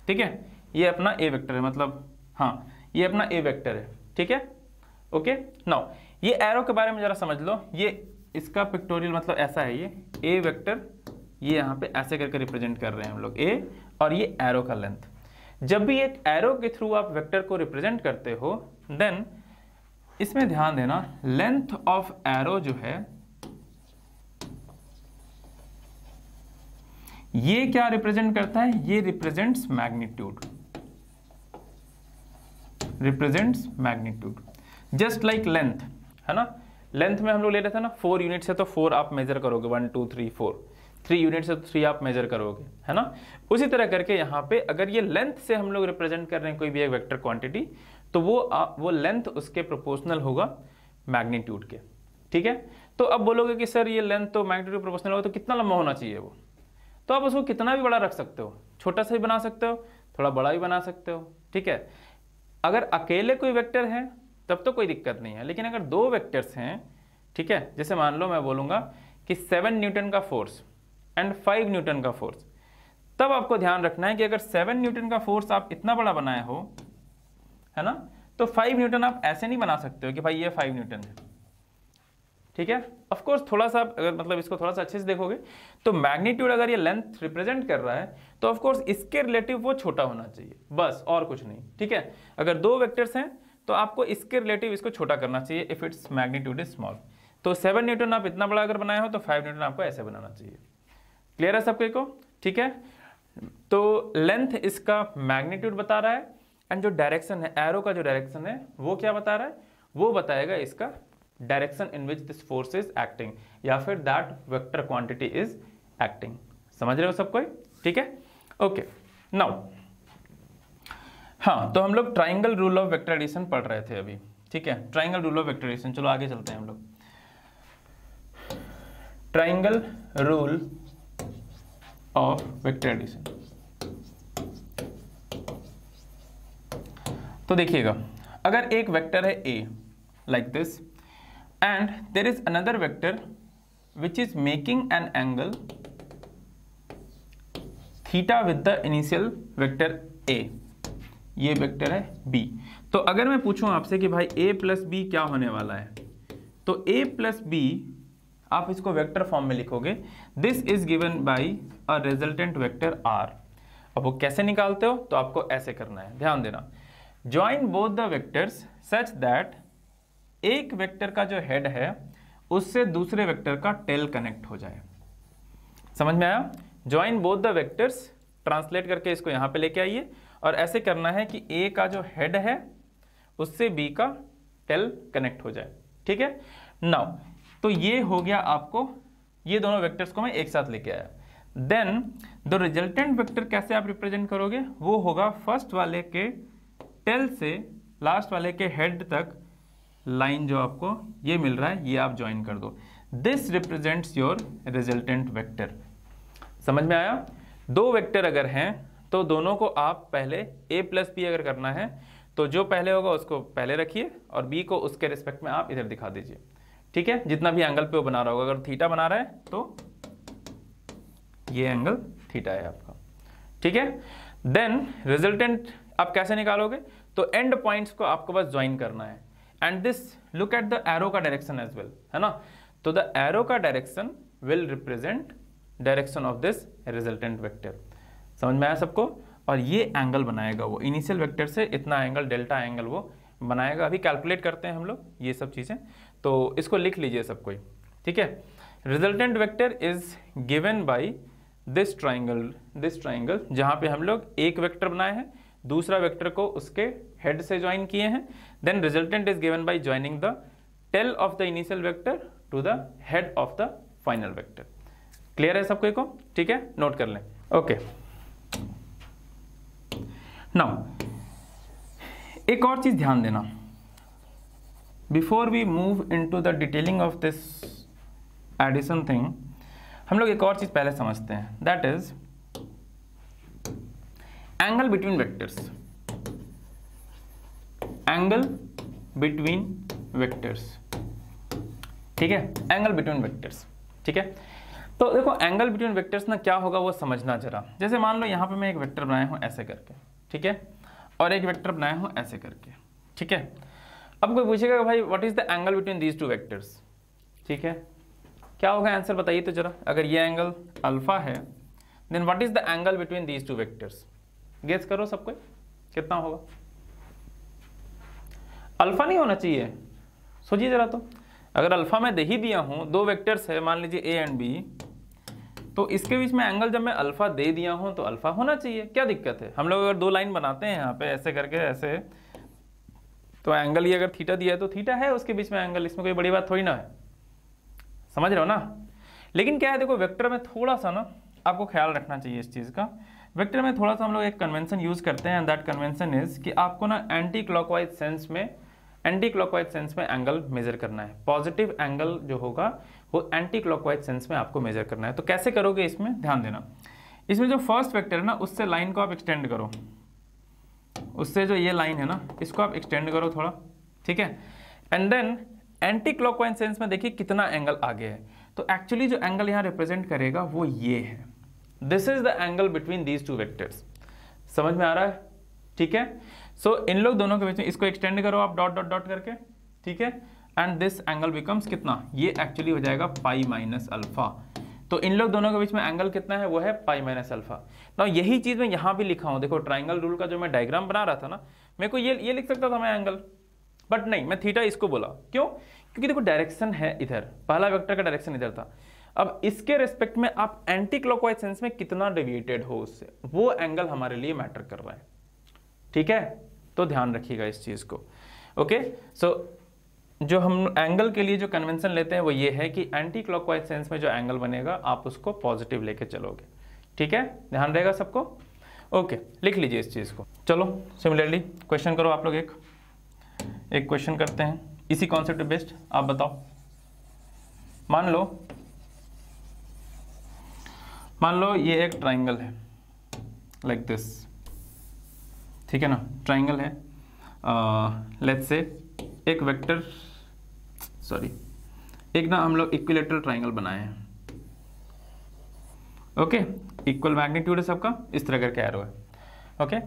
ठीक है, ये अपना ए वेक्टर है, मतलब हाँ ये अपना ए वेक्टर है, ठीक है, ओके। नाउ ये एरो के बारे में जरा समझ लो, ये इसका पिक्टोरियल मतलब ऐसा है, ये ए वेक्टर, ये यहाँ पे ऐसे करके रिप्रेजेंट कर रहे हैं हम लोग ए, और ये एरो का लेंथ। जब भी एक एरो के थ्रू आप वेक्टर को रिप्रेजेंट करते हो, देन इसमें ध्यान देना, लेंथ ऑफ एरो जो है ये क्या रिप्रेजेंट करता है? ये represents magnitude, represents magnitude, just like length, है ना। लेंथ में हम लोग ले रहे थे ना 4 यूनिट से, तो 4 आप मेजर करोगे, 1 2 3 4, 3 यूनिट से तो 3 आप मेजर करोगे, है ना। उसी तरह करके यहाँ पे अगर ये लेंथ से हम लोग रिप्रेजेंट कर रहे हैं कोई भी एक वेक्टर क्वांटिटी, तो वो लेंथ उसके प्रोपोर्शनल होगा मैग्नीट्यूड के, ठीक है। तो अब बोलोगे कि सर ये लेंथ तो मैग्नीट्यूड प्रोपोर्शनल होगा, तो कितना लंबा होना चाहिए वो? तो आप उसको कितना भी बड़ा रख सकते हो, छोटा सा भी बना सकते हो, थोड़ा बड़ा भी बना सकते हो, ठीक है। अगर अकेले कोई वेक्टर है तब तो कोई दिक्कत नहीं है, लेकिन अगर दो वेक्टर्स हैं, ठीक है, जैसे मान लो मैं बोलूँगा कि 7 न्यूटन का फोर्स एंड 5 न्यूटन का फोर्स, तब आपको ध्यान रखना है कि अगर 7 न्यूटन का फोर्स आप इतना बड़ा बनाए हो, है ना, तो 5 न्यूटन आप ऐसे नहीं बना सकते हो कि भाई ये 5 न्यूटन है, ठीक है। ऑफ कोर्स थोड़ा सा अगर मतलब इसको थोड़ा सा अच्छे से देखोगे तो मैग्नीट्यूड अगर ये लेंथ रिप्रेजेंट कर रहा है तो ऑफ कोर्स इसके रिलेटिव वो छोटा होना चाहिए, बस और कुछ नहीं, ठीक है। अगर दो वेक्टर्स हैं तो आपको इसके रिलेटिव इसको छोटा करना चाहिए if its magnitude is small. तो 7 न्यूटन आप इतना बड़ा अगर बनाए हो तो 5 न्यूटन आपको ऐसे बनाना चाहिए। क्लियर है सबके को? ठीक है। तो लेंथ इसका मैग्नीट्यूड बता रहा है, एंड जो डायरेक्शन है, एरो का जो डायरेक्शन है वो क्या बता रहा है? वो बताएगा इसका direction in which this force is acting, या फिर that vector quantity is acting. समझ रहे हो सब कोई? ठीक है, ओके। नाउ हाँ, तो हम लोग triangle rule of vector addition पढ़ रहे थे अभी, ठीक है, triangle rule of vector addition. चलो आगे चलते हैं हम लोग। Triangle rule of vector addition. तो देखिएगा, अगर एक वेक्टर है a like this and there is another vector which is making an angle theta with the initial vector a, ये वेक्टर है b। तो अगर मैं पूछूं आपसे कि भाई a प्लस बी क्या होने वाला है, तो a प्लस बी आप इसको वेक्टर फॉर्म में लिखोगे, this is given bye a resultant vector r। अब वो कैसे निकालते हो? तो आपको ऐसे करना है, ध्यान देना। Join both the vectors such that एक वेक्टर का जो हेड है उससे दूसरे वेक्टर का टेल कनेक्ट हो जाए। समझ में आया? Join both the vectors, translate करके इसको यहां पे लेके आइए, और ऐसे करना है कि ए का जो हेड है उससे बी का टेल कनेक्ट हो जाए। ठीक है। नाउ तो ये हो गया आपको, ये दोनों वेक्टर्स को मैं एक साथ लेके आया। देन द रिजल्टेंट वेक्टर कैसे आप रिप्रेजेंट करोगे? वो होगा फर्स्ट वाले के टेल से लास्ट वाले के हेड तक लाइन जो आपको ये मिल रहा है, ये आप ज्वाइन कर दो। This represents your resultant vector. समझ में आया? दो वेक्टर अगर हैं तो दोनों को आप पहले a प्लस बी अगर करना है तो जो पहले होगा उसको पहले रखिए और b को उसके रिस्पेक्ट में आप इधर दिखा दीजिए। ठीक है, जितना भी एंगल पे वो बना रहा होगा, अगर थीटा बना रहा है तो ये एंगल थीटा है आपका। ठीक है। देन रिजल्टेंट आप कैसे निकालोगे? तो एंड पॉइंट्स को आपको बस ज्वाइन करना है, and this look at the arrow का डायरेक्शन एज वेल, है ना। तो द एरो का direction will represent direction of this resultant vector. समझ में आया सबको? और ये एंगल बनाएगा वो इनिशियल वेक्टर से इतना एंगल, डेल्टा एंगल वो बनाएगा। अभी कैलकुलेट करते हैं हम लोग ये सब चीजें, तो इसको लिख लीजिए सब कोई। ठीक है। Resultant vector is given by this triangle, जहां पे हम लोग एक वेक्टर बनाए हैं, दूसरा वेक्टर को उसके हेड से ज्वाइन किए हैं। Then resultant is given by joining the tail of the initial vector to the head of the final vector. Clear है सबको को? ठीक है, नोट कर लें। ओके। नाउ एक और चीज ध्यान देना, before we move into the detailing of this addition thing, हम लोग एक और चीज पहले समझते हैं, that is angle between vectors. Angle between vectors, ठीक है, एंगल बिटवीन वेक्टर्स, ठीक है। तो देखो एंगल बिटवीन वेक्टर्स ना क्या होगा वो समझना जरा। जैसे मान लो यहाँ पे मैं एक वेक्टर बनाया हूँ ऐसे करके, ठीक है, और एक वेक्टर बनाया हूँ ऐसे करके, ठीक है। अब कोई पूछेगा कि भाई what is the angle between these two vectors, ठीक है, क्या होगा आंसर बताइए तो जरा। अगर ये एंगल अल्फा है then what is the angle between these two vectors, guess करो सबको कितना होगा। अल्फा नहीं होना चाहिए, सोचिए जरा। तो अगर अल्फा मैं दे ही दिया हूं, दो वेक्टर्स है मान लीजिए ए एंड बी, तो इसके बीच में एंगल जब मैं अल्फा दे दिया हूं तो अल्फा होना चाहिए, क्या दिक्कत है। हम लोग अगर दो लाइन बनाते हैं यहाँ पे ऐसे करके ऐसे, तो एंगल ये अगर थीटा दिया है तो थीटा है उसके बीच में एंगल, इसमें कोई बड़ी बात थोड़ी ना है, समझ रहे हो ना। लेकिन क्या है देखो वेक्टर में थोड़ा सा ना आपको ख्याल रखना चाहिए इस चीज़ का। वेक्टर में थोड़ा सा हम लोग एक कन्वेंशन यूज करते हैं, एंड दैट कन्वेंशन इज कि आपको ना एंटी क्लॉकवाइज सेंस में एंगल मेजर करना है। पॉजिटिव एंगल जो होगा वो एंटी क्लॉकवाइज सेंस में आपको मेजर करना है। तो कैसे करोगे इसमें ध्यान देना। इसमें जो फर्स्ट वेक्टर है ना उससे लाइन को आप एक्सटेंड करो, उससे जो ये लाइन है ना इसको आप एक्सटेंड करो थोड़ा, ठीक है। And then anti clockwise sense में देखिए कितना एंगल आगे है। तो एक्चुअली जो एंगल यहाँ रिप्रेजेंट करेगा वो ये है, this is the angle between these two vectors. समझ में आ रहा है, ठीक है। सो इन लोग दोनों के बीच में इसको एक्सटेंड करो आप डॉट डॉट डॉट करके, ठीक है, एंड दिस एंगल बिकम्स कितना, ये एक्चुअली हो जाएगा पाई माइनस अल्फा। तो इन लोग दोनों के बीच में एंगल कितना है, वो है पाई माइनस अल्फा। ना यही चीज मैं यहाँ भी लिखा हूँ, देखो ट्राइंगल रूल का जो मैं डायग्राम बना रहा था ना, मेरे को ये लिख सकता था मैं एंगल, बट नहीं, मैं थीटा इसको बोला। क्यों? क्योंकि देखो डायरेक्शन है इधर, पहला वेक्टर का डायरेक्शन इधर था। अब इसके रेस्पेक्ट में आप एंटी क्लॉकवाइज सेंस में कितना डेविएटेड हो उससे, वो एंगल हमारे लिए मैटर कर रहा है, ठीक है। तो ध्यान रखिएगा इस चीज को, ओके। सो जो हम एंगल के लिए जो कन्वेंशन लेते हैं वो ये है कि एंटी क्लॉकवाइज सेंस में जो एंगल बनेगा आप उसको पॉजिटिव लेके चलोगे, ठीक है, ध्यान रहेगा सबको, ओके। लिख लीजिए इस चीज को। चलो सिमिलरली क्वेश्चन करो आप लोग, एक क्वेश्चन करते हैं इसी कॉन्सेप्ट पे बेस्ड। आप बताओ, मान लो ये एक ट्राइंगल है लाइक दिस, ठीक है ना, ट्राइंगल है। लेट्स से एक वेक्टर, सॉरी, एक ना हम लोग इक्विलेटरल ट्राइंगल बनाए हैं, ओके। इक्वल मैग्नीट्यूड है सबका, इस तरह करके एरो है, okay.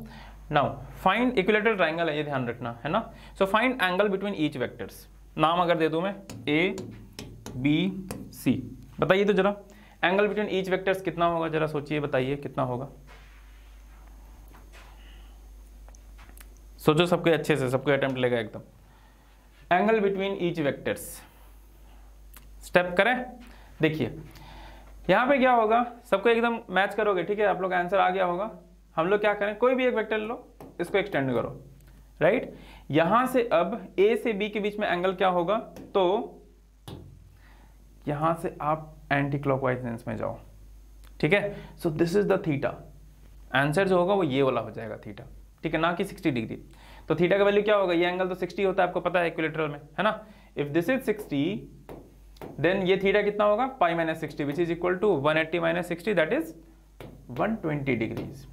Now find equilateral triangle है, ये ध्यान रखना है ना। So find angle between each vectors. नाम अगर दे दूं मैं ए बी सी, बताइए तो जरा एंगल बिटवीन ईच वेक्टर्स कितना होगा, जरा सोचिए बताइए कितना होगा। सोचो सबके अच्छे से, सबको अटेम्प्ट लेगा एकदम। Angle between each vectors, step करें। देखिए यहां पे क्या होगा, सबको एकदम मैच करोगे, ठीक है, आप लोग आंसर आ गया होगा। हम लोग क्या करें, कोई भी एक वेक्टर लो, इसको एक्सटेंड करो, राइट। यहां से अब ए से बी के बीच में एंगल क्या होगा, तो यहां से आप एंटी क्लॉकवाइज सेंस में जाओ, ठीक है। So this is the theta, answer जो होगा वो ये वाला हो जाएगा थीटा, ठीक है, ना कि 60 डिग्री। तो थीटा का वैल्यू क्या होगा, ये एंगल तो 60 होता है, आपको पता है इक्विलेटरल में, है ना। इफ दिस इज 60 देन ये थीटा कितना होगा, pi minus 60 which is equal to 180 minus 60, that is 120 degrees.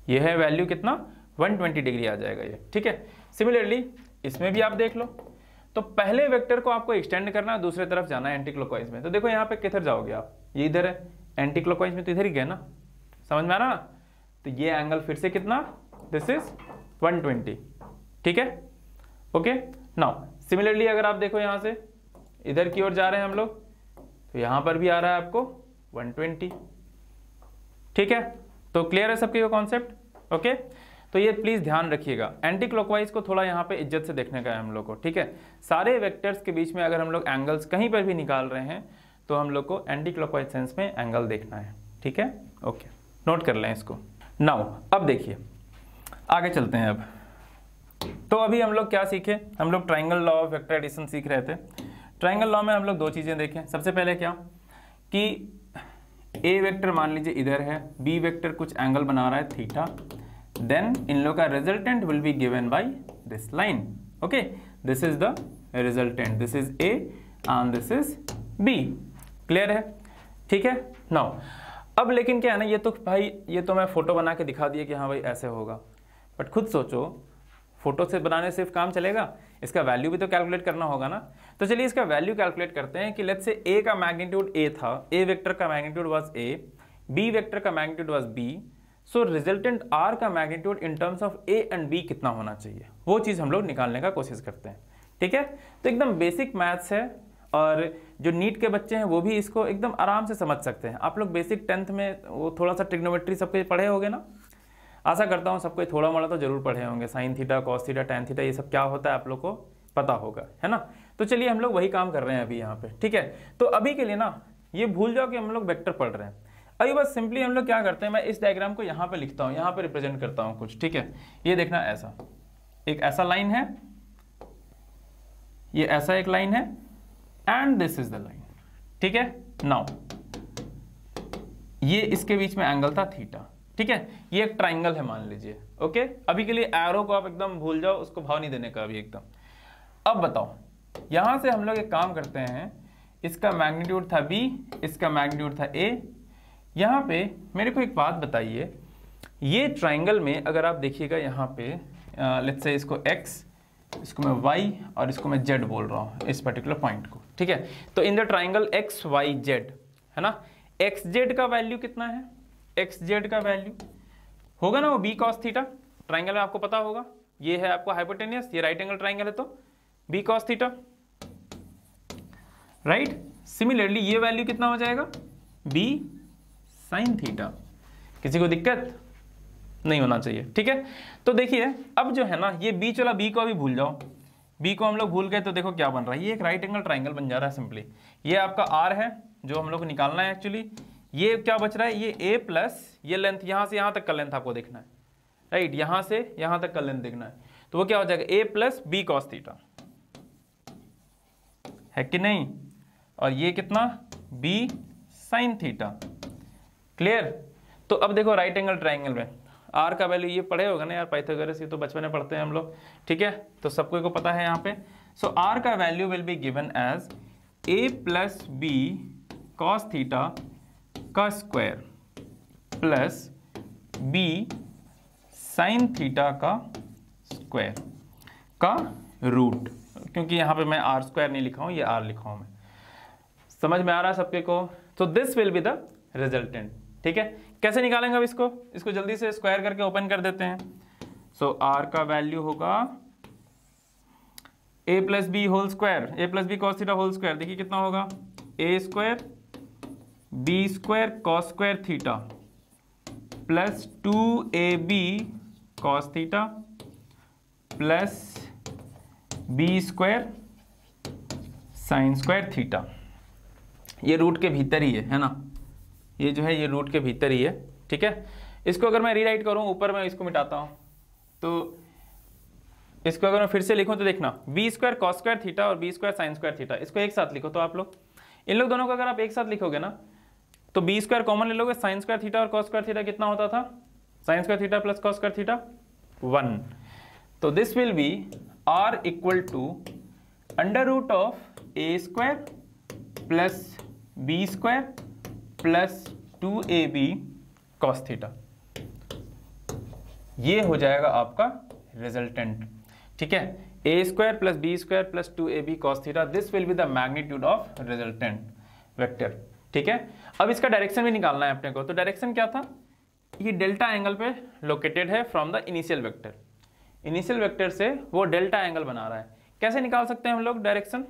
ये है वैल्यू कितना, 120 डिग्री आ जाएगा ये, ठीक है। सिमिलरली इसमें भी आप देख लो, तो पहले वेक्टर को आपको एक्सटेंड करना है, दूसरे तरफ जाना है एंटी क्लॉकवाइज में। तो देखो यहाँ पे किधर जाओगे आप, ये इधर है, एंटी क्लॉकवाइज में तो इधर ही गए ना, समझ में आ रहा ना। तो ये एंगल फिर से कितना, दिस इज 120, ठीक है, ओके। नाउ सिमिलरली अगर आप देखो यहाँ से इधर की ओर जा रहे हैं हम लोग, तो यहाँ पर भी आ रहा है आपको 120, ठीक है। तो क्लियर है सबके ये कॉन्सेप्ट, ओके। तो ये प्लीज ध्यान रखिएगा, एंटी क्लॉकवाइज को थोड़ा यहाँ पे इज्जत से देखने का है हम लोग को, ठीक है। सारे वेक्टर्स के बीच में अगर हम लोग एंगल्स कहीं पर भी निकाल रहे हैं तो हम लोग को एंटी क्लॉकवाइज सेंस में एंगल देखना है, ठीक है, ओके। नोट कर लें इसको। नाउ अब देखिए आगे चलते हैं। अब तो अभी हम लोग क्या सीखे, हम लोग triangle law of vector addition सीख रहे थे। ट्राइंगल लॉ में हम लोग दो चीजें देखें। सबसे पहले क्या कि ए वेक्टर मान लीजिए इधर है, बी वेक्टर कुछ एंगल बना रहा है थीटा, देन इन लोग का resultant will be given by this line, okay. This is the resultant, this is A and this is B, clear है? ठीक है। नाउ अब लेकिन क्या है ना, ये तो भाई ये तो मैं फोटो बना के दिखा दिया कि हाँ भाई ऐसे होगा, बट खुद सोचो फोटो से बनाने सिर्फ काम चलेगा, इसका वैल्यू भी तो कैलकुलेट करना होगा ना। तो चलिए इसका वैल्यू कैलकुलेट करते हैं कि लेट्स से ए का मैग्नीट्यूड ए था, ए वेक्टर का magnitude was A, B vector का magnitude was B, so resultant R का magnitude in terms of A and B कितना होना चाहिए, वो चीज़ हम लोग निकालने का कोशिश करते हैं। ठीक है, तो एकदम बेसिक मैथ्स है और जो नीट के बच्चे हैं वो भी इसको एकदम आराम से समझ सकते हैं। आप लोग बेसिक 10th में वो थोड़ा सा ट्रिग्नोमेट्री सबके पढ़े होंगे ना, आशा करता हूँ सबको थोड़ा मोड़ा तो जरूर पढ़े होंगे, sine theta, cos theta, tan theta, ये सब क्या होता है आप लोग को पता होगा, है ना। तो चलिए हम लोग वही काम कर रहे हैं अभी यहाँ पे। ठीक है, तो अभी के लिए ना ये भूल जाओ कि हम लोग वेक्टर पढ़ रहे हैं। अभी बस सिंपली हम लोग क्या करते हैं, मैं इस डायग्राम को यहाँ पे लिखता हूँ, यहाँ पे रिप्रेजेंट करता हूँ कुछ। ठीक है, ये देखना ऐसा एक ऐसा लाइन है, ये ऐसा एक लाइन है and this is the line. ठीक है, नाउ ये इसके बीच में एंगल था थीटा। ठीक है, ये एक ट्राइंगल है मान लीजिए। ओके, अभी के लिए एरो को आप एकदम भूल जाओ, उसको भाव नहीं देने का अभी एकदम। अब बताओ, यहां से हम लोग एक काम करते हैं, इसका मैग्नीट्यूड था b, इसका मैग्नीट्यूड था a। यहां पे मेरे को एक बात बताइए, ये ट्राइंगल में अगर आप देखिएगा यहाँ पे लेट्स से इसको x, इसको मैं y और इसको मैं z बोल रहा हूँ, इस पर्टिकुलर पॉइंट को। ठीक है, तो in the triangle x y z, है ना, xz का वैल्यू कितना है, xz का वैल्यू होगा ना वो b cos थीटा। ट्राइंगल में आपको पता होगा, ये है आपको हाइपोटेनियस, ये राइट एंगल ट्राइंगल है तो b cos theta, right. Similarly ये वैल्यू कितना हो जाएगा, b sin थीटा। किसी को दिक्कत नहीं होना चाहिए। ठीक है, तो देखिए अब जो है ना, ये बीच वाला b को अभी भूल जाओ, b को हम लोग भूल गए तो देखो क्या बन रहा है, ये एक राइट एंगल ट्राइंगल बन जा रहा है सिंपली। ये आपका r है जो हम लोग को निकालना है एक्चुअली। ये क्या बच रहा है, ये a प्लस ये लेंथ, यहां से यहां तक का लेंथ आपको देखना है, राइट, यहां से यहां तक का लेंथ देखना है, तो वो क्या हो जाएगा a plus b cos theta, है कि नहीं, और ये कितना b sin थीटा। क्लियर। तो अब देखो राइट एंगल ट्राइंगल में आर का वैल्यू ये पढ़े होगा ना यार, पाइथागोरस, ये तो बचपन में पढ़ते हैं हम लोग। ठीक है, तो सबको को पता है यहाँ पे। सो आर का value will be given as a plus B cos theta का square plus b sine theta का स्क्वायर का रूट, क्योंकि यहाँ पे मैं आर स्क्वायर नहीं लिखा हूँ, ये आर लिखा हूँ मैं। समझ में आ रहा है सबके को? तो this will be the resultant. ठीक है, कैसे निकालेंगे अब इसको जल्दी से स्क्वायर करके ओपन कर देते हैं। सो आर का वैल्यू होगा a plus B whole square, a plus B cos theta whole square, देखिए कितना होगा, a square B square cos square theta plus 2ab cos theta plus B square sine square theta. ये root के भीतर ही है ना, ये जो है ये रूट के भीतर ही है। ठीक है, इसको अगर मैं रीराइट करूं, ऊपर मैं इसको मिटाता हूं, तो इसको अगर मैं फिर से लिखूं तो देखना B square cos square theta और B square sine square theta, इसको एक साथ लिखो। तो आप लोग इन लोग दोनों को अगर आप एक साथ लिखोगे ना, तो बी स्क्वायर कॉमन ले लोगे, साइन स्क्वायर थीटा और कॉस स्क्वायर थीटा कितना होता था, sine square theta plus cos square theta 1। तो this will be R equal to under root of A square plus B square plus 2ab cos theta. ये हो जाएगा आपका resultant. ठीक है, a square plus B square plus 2ab cos theta, this will be the magnitude of resultant vector. ठीक है, अब इसका डायरेक्शन भी निकालना है अपने को। तो डायरेक्शन क्या था, ये डेल्टा एंगल पे लोकेटेड है from the initial vector, initial vector से वो डेल्टा एंगल बना रहा है। कैसे निकाल सकते हैं हम लोग डायरेक्शन,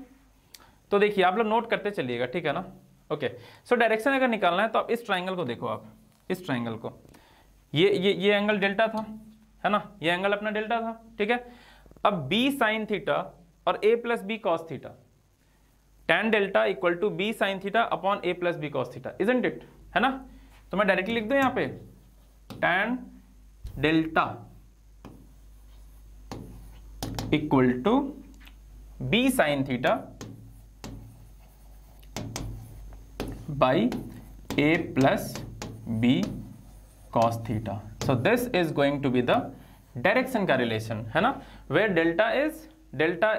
तो देखिए आप लोग नोट करते चलिएगा। ठीक है ना, ओके। सो डायरेक्शन अगर निकालना है तो आप इस ट्राइंगल को देखो, आप इस ट्राइंगल को, ये एंगल डेल्टा था, है ना, ये एंगल अपना डेल्टा था। ठीक है, अब b साइन थीटा और a plus B cos theta, tan delta equal to b sine theta upon a plus B cos theta, isn't it, है ना। तो मैं डायरेक्टली लिख दूं यहाँ पे tan delta equal to b sine theta by a plus b cos theta. So this is going to be the direction का relation, है ना, where delta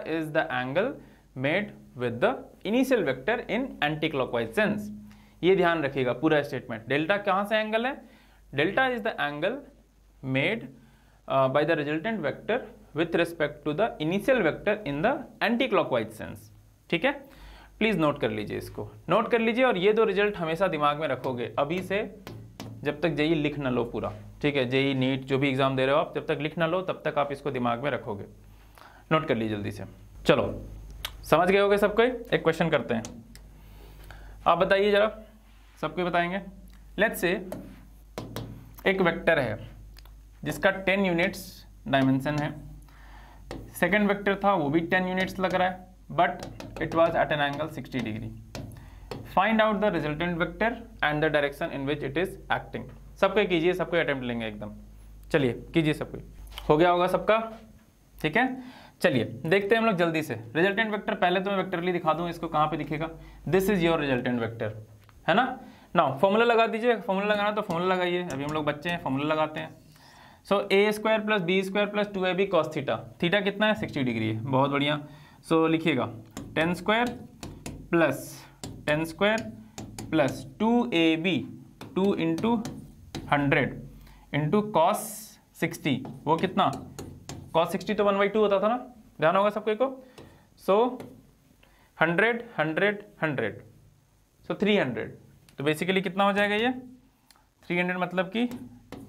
is the angle made with the initial vector in anti clockwise sense. ये ध्यान रखिएगा पूरा statement. Delta कहाँ से angle है? Delta is the angle made by the resultant vector with respect to the initial vector in the anti clockwise sense. ठीक है, please note कर लीजिए, इसको नोट कर लीजिए। और ये दो रिजल्ट हमेशा दिमाग में रखोगे अभी से, जब तक जेई लिख ना लो पूरा। ठीक है, जेई नीट जो भी एग्जाम दे रहे हो आप, जब तक लिख ना लो तब तक आप इसको दिमाग में रखोगे। नोट कर लीजिए जल्दी से। चलो, समझ गए होगे सबको? एक क्वेश्चन करते हैं, आप बताइए जरा, सबको बताएंगे। लेट्स से एक वेक्टर है जिसका 10 यूनिट्स डायमेंशन है, सेकेंड वेक्टर था वो भी 10 यूनिट्स लग रहा है, but it was at an angle 60 degree. Find out the resultant vector and the direction in which it is acting. सबको कीजिए, सबको अटेम्प्ट लेंगे एकदम। चलिए कीजिए, सबको हो गया होगा सबका? ठीक है, चलिए देखते हैं हम लोग जल्दी से। रिजल्टेंट वेक्टर पहले तो मैं वेक्टरली दिखा दूं इसको, कहाँ पे दिखेगा? This is your resultant vector, है ना। नाउ फॉर्मूला लगा दीजिए, फॉर्मूला लगाना तो फॉर्मूला लगाइए, अभी हम लोग बच्चे हैं, फॉर्मूला लगाते हैं। So A square plus B square plus 2ab cos theta, theta कितना है? 60 डिग्री है, बहुत बढ़िया। सो लिखिएगा 10 square plus 2ab 2 into 100 into cos 60, वो कितना? कॉस 60 तो 1/2 होता था ना, ध्यान होगा सबको को। सो 100 100 100, सो 300। तो बेसिकली कितना हो जाएगा ये? 300 मतलब कि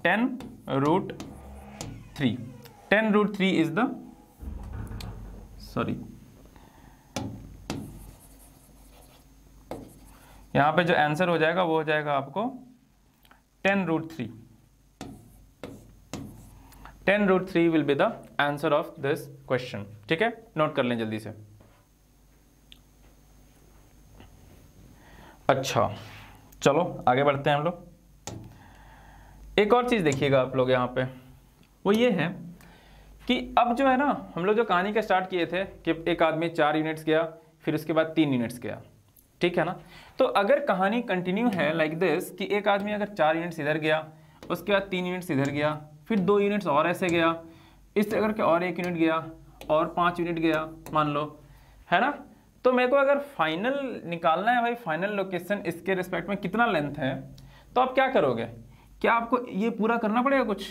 10√3। 10√3 इज द, सॉरी, यहां पे जो आंसर हो जाएगा वो हो जाएगा आपको 10√3। 10√3 will be the answer of this question. ठीक है, नोट कर लें जल्दी से। अच्छा, चलो आगे बढ़ते हैं हम लोग। एक और चीज देखिएगा आप लोग यहाँ पे, वो ये है कि अब जो है ना, हम लोग जो कहानी का स्टार्ट किए थे कि एक आदमी 4 यूनिट्स गया, फिर उसके बाद 3 यूनिट्स गया, ठीक है ना। तो अगर कहानी कंटिन्यू है लाइक दिस कि एक आदमी अगर 4 यूनिट्स इधर गया, उसके बाद 3 यूनिट्स इधर गया, फिर 2 यूनिट्स और ऐसे गया, इस तरह करके और 1 यूनिट गया और 5 यूनिट गया मान लो, है ना। तो मेरे को अगर फाइनल निकालना है भाई, फाइनल लोकेशन इसके रिस्पेक्ट में कितना लेंथ है, तो आप क्या करोगे? क्या आपको ये पूरा करना पड़ेगा? कुछ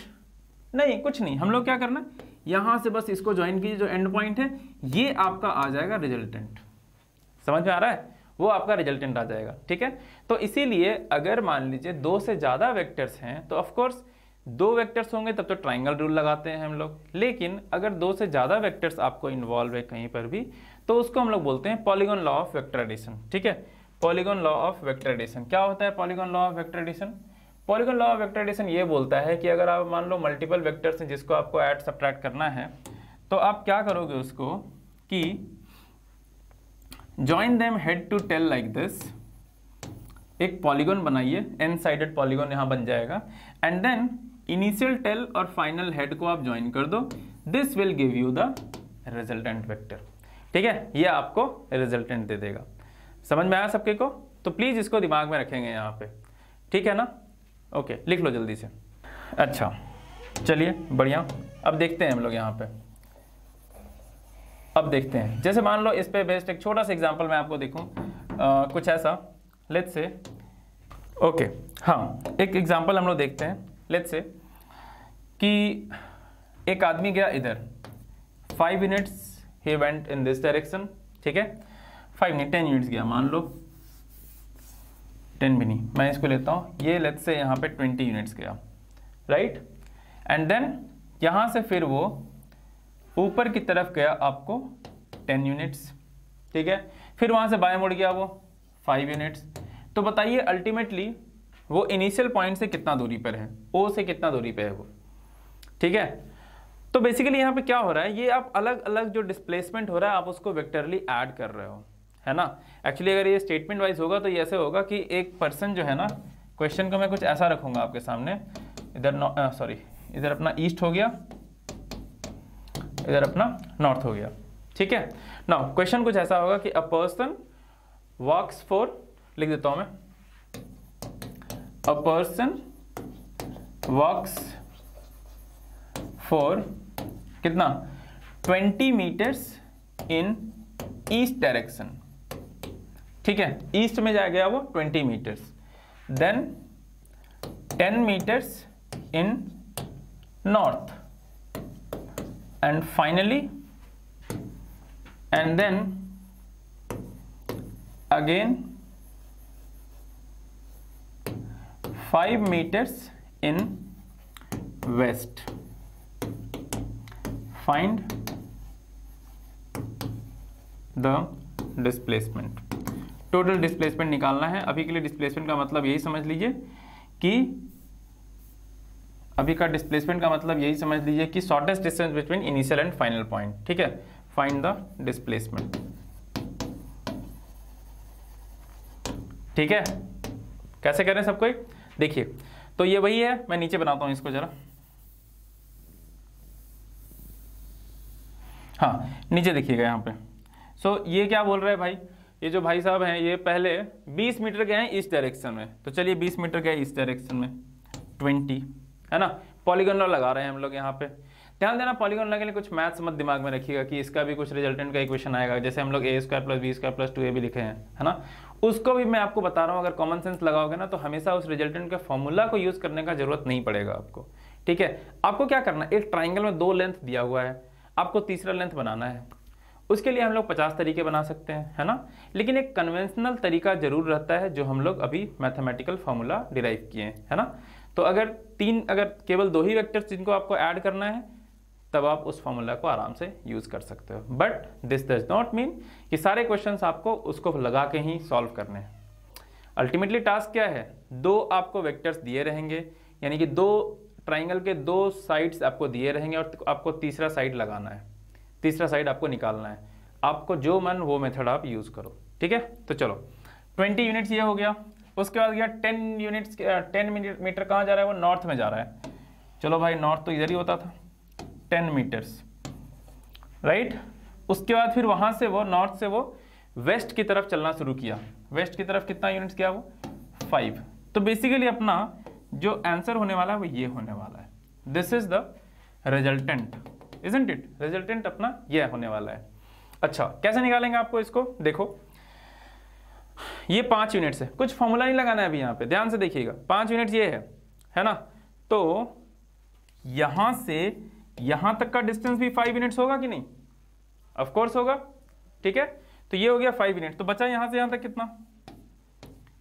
नहीं, कुछ नहीं। हम लोग क्या करना, यहाँ से बस इसको ज्वाइन कीजिए, जो एंड पॉइंट है ये आपका आ जाएगा रिजल्टेंट। समझ में आ रहा है? वो आपका रिजल्टेंट आ जाएगा। ठीक है, तो इसीलिए अगर मान लीजिए 2 से ज़्यादा वेक्टर्स हैं तो ऑफकोर्स 2 वेक्टर्स होंगे तब तो ट्राइंगल रूल लगाते हैं हम लोग। लेकिन अगर 2 से ज़्यादा वेक्टर्स आपको इन्वॉल्व है कहीं पर भी, तो उसको हम लोग बोलते हैं polygon law of vector addition. ठीक है, polygon law of vector addition क्या होता है? Polygon law of vector addition, polygon law of vector addition ये बोलता है कि अगर आप मान लो मल्टीपल वेक्टर्स हैं जिसको आपको ऐड सब्ट्रैक्ट करना है, तो आप क्या करोगे उसको कि join them head to tail like this. एक पॉलीगॉन बनाइए, एन साइडेड पॉलीगॉन यहाँ बन जाएगा, एंड देन इनिशियल टेल और फाइनल हेड को आप ज्वाइन कर दो। This will give you the resultant vector. ठीक है, ये आपको रिजल्टेंट दे देगा। समझ में आया सबके को? तो प्लीज इसको दिमाग में रखेंगे यहाँ पे, ठीक है ना। ओके, लिख लो जल्दी से। अच्छा चलिए बढ़िया, अब देखते हैं हम लोग यहाँ पे। अब देखते हैं, जैसे मान लो इस पे बेस्ड एक छोटा सा एग्जांपल मैं आपको देखूं, कुछ ऐसा, लेट्स से, ओके हाँ, एक एग्जांपल हम लोग देखते हैं। लेट्स से कि एक आदमी गया इधर, 5 units he went in this direction. ठीक है, 5 नहीं 10 यूनिट्स गया, मान लो 10 भी नहीं, मैं इसको लेता हूँ, ये लेट्स से यहाँ पे 20 यूनिट्स गया, राइट। एंड देन यहाँ से फिर वो ऊपर की तरफ गया आपको 10 यूनिट्स। ठीक है, फिर वहाँ से बाएं मुड़ गया वो 5 यूनिट्स। तो बताइए अल्टीमेटली वो इनिशियल पॉइंट से कितना दूरी पर है, ओ से कितना दूरी पे है वो। ठीक है, तो बेसिकली यहाँ पे क्या हो रहा है, ये आप अलग अलग जो डिस्प्लेसमेंट हो रहा है आप उसको वेक्टरली ऐड कर रहे हो, है ना। एक्चुअली अगर ये स्टेटमेंट वाइज होगा तो ये ऐसे होगा कि एक पर्सन जो है ना, क्वेश्चन को मैं कुछ ऐसा रखूंगा आपके सामने, इधर सॉरी इधर अपना ईस्ट हो गया, इधर अपना नॉर्थ हो गया। ठीक है, नाउ क्वेश्चन कुछ ऐसा होगा कि अ पर्सन वॉक्स फॉर, लिख देता हूं मैं, अ पर्सन वॉक्स फॉर कितना 20 मीटर्स इन ईस्ट डायरेक्शन। ठीक है, ईस्ट में जा गया वो 20 metres, then 10 metres in north, and finally and then again 5 metres in west. Find the displacement. Total displacement निकालना है. अभी के लिए डिस्प्लेसमेंट का मतलब यही समझ लीजिए कि अभी का डिस्प्लेसमेंट का मतलब यही समझ लीजिए कि shortest distance between initial and final point. ठीक है, फाइंड द डिस्प्लेसमेंट. ठीक है, कैसे करें सब कोई देखिए. तो ये वही है, मैं नीचे बनाता हूं इसको जरा. हाँ, नीचे देखिएगा यहाँ पे. सो ये क्या बोल रहा है भाई, ये जो भाई साहब हैं ये पहले 20 मीटर गए हैं ईस्ट डायरेक्शन में. तो चलिए 20 मीटर गए ईस्ट डायरेक्शन में, 20 है ना. पॉलीगॉन लॉ लगा रहे हैं हम लोग यहाँ पे. ध्यान देना, पॉलीगॉन लॉ के लिए कुछ मैथ्स मत दिमाग में रखिएगा कि इसका भी कुछ रिजल्टेंट का इक्वेशन आएगा. जैसे हम लोग a² + b² + 2ab लिखे हैं, है ना. उसको भी मैं आपको बता रहा हूँ, अगर कॉमन सेंस लगाओगे ना तो हमेशा उस रिजल्टेंट के फॉर्मूला को यूज करने का जरूरत नहीं पड़ेगा आपको. ठीक है, आपको क्या करना है, एक ट्राइंगल में 2 लेंथ दिया हुआ है, आपको तीसरा लेंथ बनाना है. उसके लिए हम लोग 50 तरीके बना सकते हैं, है ना. लेकिन एक कन्वेंशनल तरीका जरूर रहता है जो हम लोग अभी मैथमेटिकल फॉर्मूला डिराइव किए हैं, है ना. तो अगर केवल 2 ही वेक्टर्स जिनको आपको ऐड करना है तब आप उस फॉर्मूला को आराम से यूज कर सकते हो. But this does not mean कि सारे क्वेश्चंस आपको उसको लगा के ही सॉल्व करने हैं. अल्टीमेटली टास्क क्या है, 2 आपको वेक्टर्स दिए रहेंगे, यानी कि 2 ट्राइंगल के 2 साइड्स आपको दिए रहेंगे और आपको तीसरा साइड लगाना है, तीसरा साइड आपको निकालना है. आपको जो मन वो मेथड आप यूज करो. ठीक है, तो चलो 20 यूनिट्स ये हो गया. उसके बाद गया 10 यूनिट्स, 10 मीटर कहाँ जा रहा है, वो नॉर्थ में जा रहा है. चलो भाई, नॉर्थ तो इधर ही होता था, 10 मीटर्स राइट. उसके बाद फिर वहां से वो नॉर्थ से वो वेस्ट की तरफ चलना शुरू किया. वेस्ट की तरफ कितना यूनिट्स गया, वो 5. तो बेसिकली अपना जो आंसर होने वाला है वो ये होने वाला है. This is the resultant, isn't it. Resultant अपना ये होने वाला है. अच्छा, कैसे निकालेंगे आपको इसको, देखो ये 5 यूनिट्स है, कुछ फॉर्मूला नहीं लगाना है अभी. यहाँ पे ध्यान से देखिएगा, 5 यूनिट्स ये है ना. तो यहां से यहां तक का डिस्टेंस भी 5 यूनिट्स होगा कि नहीं, ऑफ कोर्स होगा. ठीक है, तो ये हो गया 5 यूनिट. तो बचा यहां से यहां तक कितना,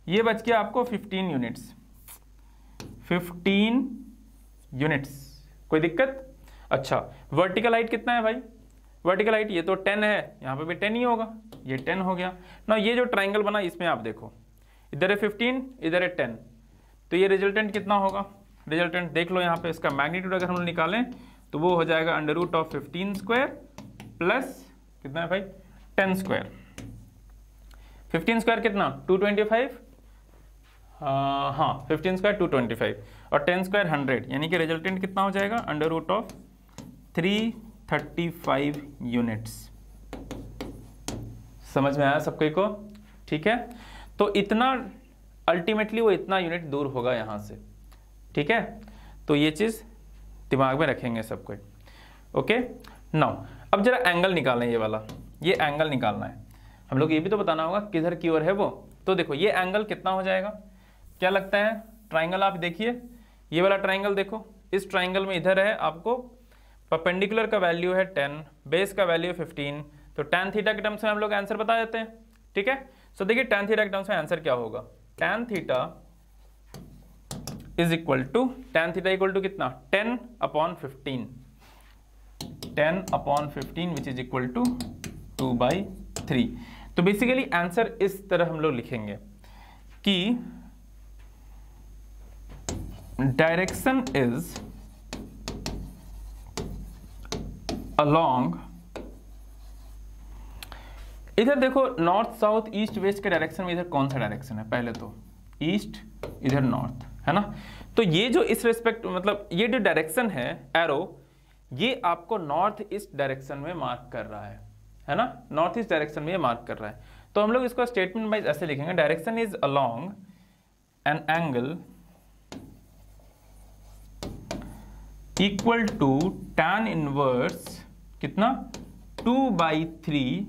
ये बच गया आपको 15 यूनिट्स. 15 यूनिट्स, कोई दिक्कत. अच्छा, वर्टिकल हाइट कितना है भाई, वर्टिकल हाइट ये तो 10 है, यहाँ पे भी 10 ही होगा, ये 10 हो गया ना. ये जो ट्राइंगल बना इसमें आप देखो, इधर है 15, इधर है 10, तो ये रिजल्टेंट कितना होगा, रिजल्टेंट देख लो यहाँ पे. इसका मैग्नीट्यूड अगर हम लोग निकालें तो वो हो जाएगा √15² प्लस कितना है भाई, 10². 15² कितना, 225. हाँ, 15² 225 और 10² 100, यानी कि रिजल्टेंट कितना हो जाएगा, √335 यूनिट्स. समझ में आया सबको को. ठीक है, तो इतना अल्टीमेटली वो इतना यूनिट दूर होगा यहाँ से. ठीक है, तो ये चीज़ दिमाग में रखेंगे सबको. ओके, नाउ अब जरा एंगल निकालें, ये वाला, ये एंगल निकालना है. हम लोग ये भी तो बताना होगा किधर की ओर है वो. तो देखो ये एंगल कितना हो जाएगा, क्या लगता है. ट्राइंगल आप देखिए, ये वाला ट्राइंगल देखो, इस ट्राइंगल में इधर है आपको परपेंडिकुलर का वैल्यू है 10, बेस का वैल्यू 15. तो tan थीटा के टर्म्स में हम लोग आंसर बता देते हैं. ठीक है, सो देखिए tan थीटा के टर्म्स में आंसर क्या होगा. tan theta is equal to, tan theta equal to कितना, 10/15, 10/15 विच इज इक्वल टू 2/3. तो बेसिकली आंसर इस तरह हम लोग लिखेंगे कि डायरेक्शन इज अलोंग, इधर देखो नॉर्थ साउथ ईस्ट वेस्ट के डायरेक्शन में इधर कौन सा डायरेक्शन है, पहले तो ईस्ट, इधर नॉर्थ, है ना. तो ये जो इस रेस्पेक्ट मतलब ये जो डायरेक्शन है एरो, ये आपको नॉर्थ ईस्ट डायरेक्शन में मार्क कर रहा है ना, नॉर्थ ईस्ट डायरेक्शन में ये मार्क कर रहा है. तो हम लोग इसको स्टेटमेंट वाइज ऐसे लिखेंगे, direction is along an angle equal to tan inverse कितना, 2/3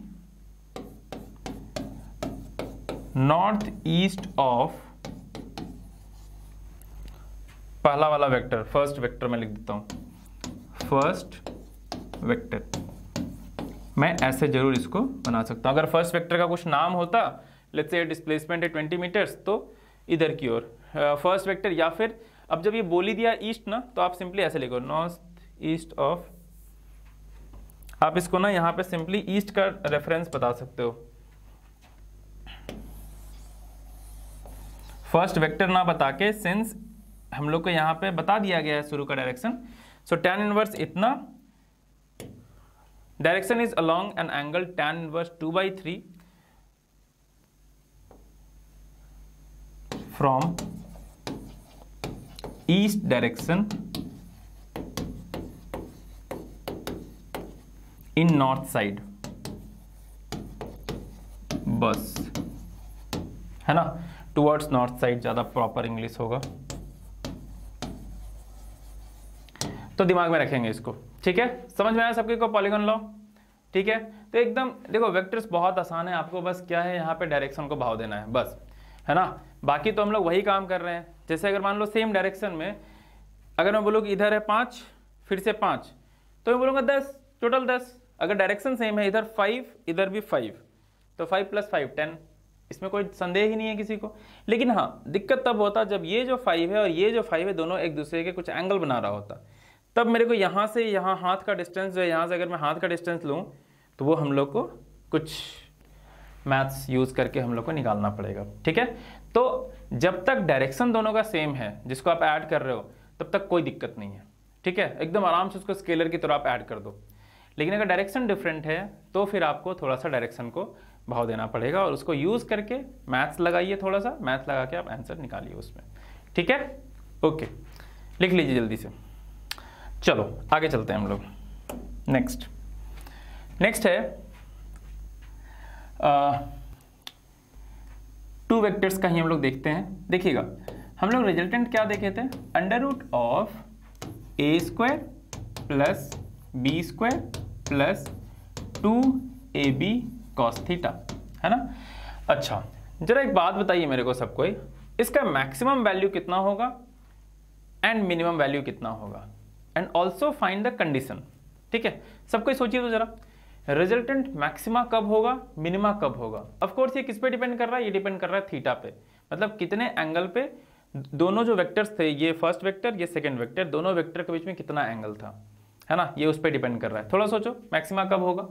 नॉर्थ ईस्ट ऑफ पहला वाला वेक्टर, फर्स्ट वेक्टर मैं लिख देता हूं, फर्स्ट वेक्टर मैं ऐसे जरूर इसको बना सकता हूं। अगर फर्स्ट वेक्टर का कुछ नाम होता, लेट्स से डिस्प्लेसमेंट है 20 मीटर्स, तो इधर की ओर फर्स्ट वेक्टर, या फिर अब जब ये बोल ही दिया ईस्ट ना, तो आप सिंपली ऐसे लिखो नॉर्थ ईस्ट ऑफ, आप इसको ना यहाँ पे सिंपली ईस्ट का रेफरेंस बता सकते हो। फर्स्ट वेक्टर ना बता के, सिंस हम लोग को यहाँ पे बता दिया गया है शुरू का डायरेक्शन, सो tan इनवर्स इतना, direction is along an angle tan inverse 2/3 from east direction in north side, बस, है ना, टुवर्ड्स नॉर्थ साइड ज्यादा प्रॉपर इंग्लिश होगा, तो दिमाग में रखेंगे इसको। ठीक है, समझ में आया सबके को पॉलीगॉन लॉ? ठीक है, तो एकदम देखो वेक्टर्स बहुत आसान है, आपको बस क्या है यहाँ पे डायरेक्शन को भाव देना है बस, है ना। बाकी तो हम लोग वही काम कर रहे हैं। जैसे अगर मान लो सेम डायरेक्शन में अगर मैं बोलूँ कि इधर है 5 फिर से 5, तो मैं बोलूँगा 10, टोटल 10। अगर डायरेक्शन सेम है, इधर 5 इधर भी 5, तो 5 + 5 10, इसमें कोई संदेह ही नहीं है किसी को। लेकिन हाँ, दिक्कत तब होता जब ये जो 5 है और ये जो 5 है दोनों एक दूसरे के कुछ एंगल बना रहा होता, तब मेरे को यहाँ से यहाँ हाथ का डिस्टेंस जो है, यहाँ से अगर मैं हाथ का डिस्टेंस लूँ तो वो हम लोग को कुछ मैथ्स यूज़ करके हम लोग को निकालना पड़ेगा। ठीक है, तो जब तक डायरेक्शन दोनों का सेम है जिसको आप ऐड कर रहे हो, तब तक कोई दिक्कत नहीं है। ठीक है, एकदम आराम से उसको स्केलर की तरह आप ऐड कर दो। लेकिन अगर डायरेक्शन डिफरेंट है तो फिर आपको थोड़ा सा डायरेक्शन को भाव देना पड़ेगा और उसको यूज़ करके मैथ्स लगाइए, थोड़ा सा मैथ्स लगा के आप आंसर निकालिए उसमें। ठीक है, ओके, लिख लीजिए जल्दी से। चलो आगे चलते हैं हम लोग। नेक्स्ट है टू वेक्टर्स का ही हम लोग देखते हैं। देखिएगा, हम लोग रिजल्टेंट क्या देखे थे, √a² + b² + 2ab cos theta, है ना। अच्छा, जरा एक बात बताइए मेरे को सबको, इसका मैक्सिमम वैल्यू कितना होगा एंड मिनिमम वैल्यू कितना होगा, and also find the condition. ठीक है, सबको सोचिए तो जरा, रिजल्टेंट मैक्सिमा कब होगा, मिनिमा कब होगा। ऑफ कोर्स ये किस पे डिपेंड कर रहा है, ये डिपेंड कर रहा है थीटा पे, मतलब कितने एंगल पे दोनों जो वेक्टर्स थे, ये फर्स्ट वेक्टर ये सेकंड वेक्टर, दोनों वेक्टर के बीच में कितना एंगल था, है ना, ये उस पर डिपेंड कर रहा है। थोड़ा सोचो मैक्सिमा कब होगा।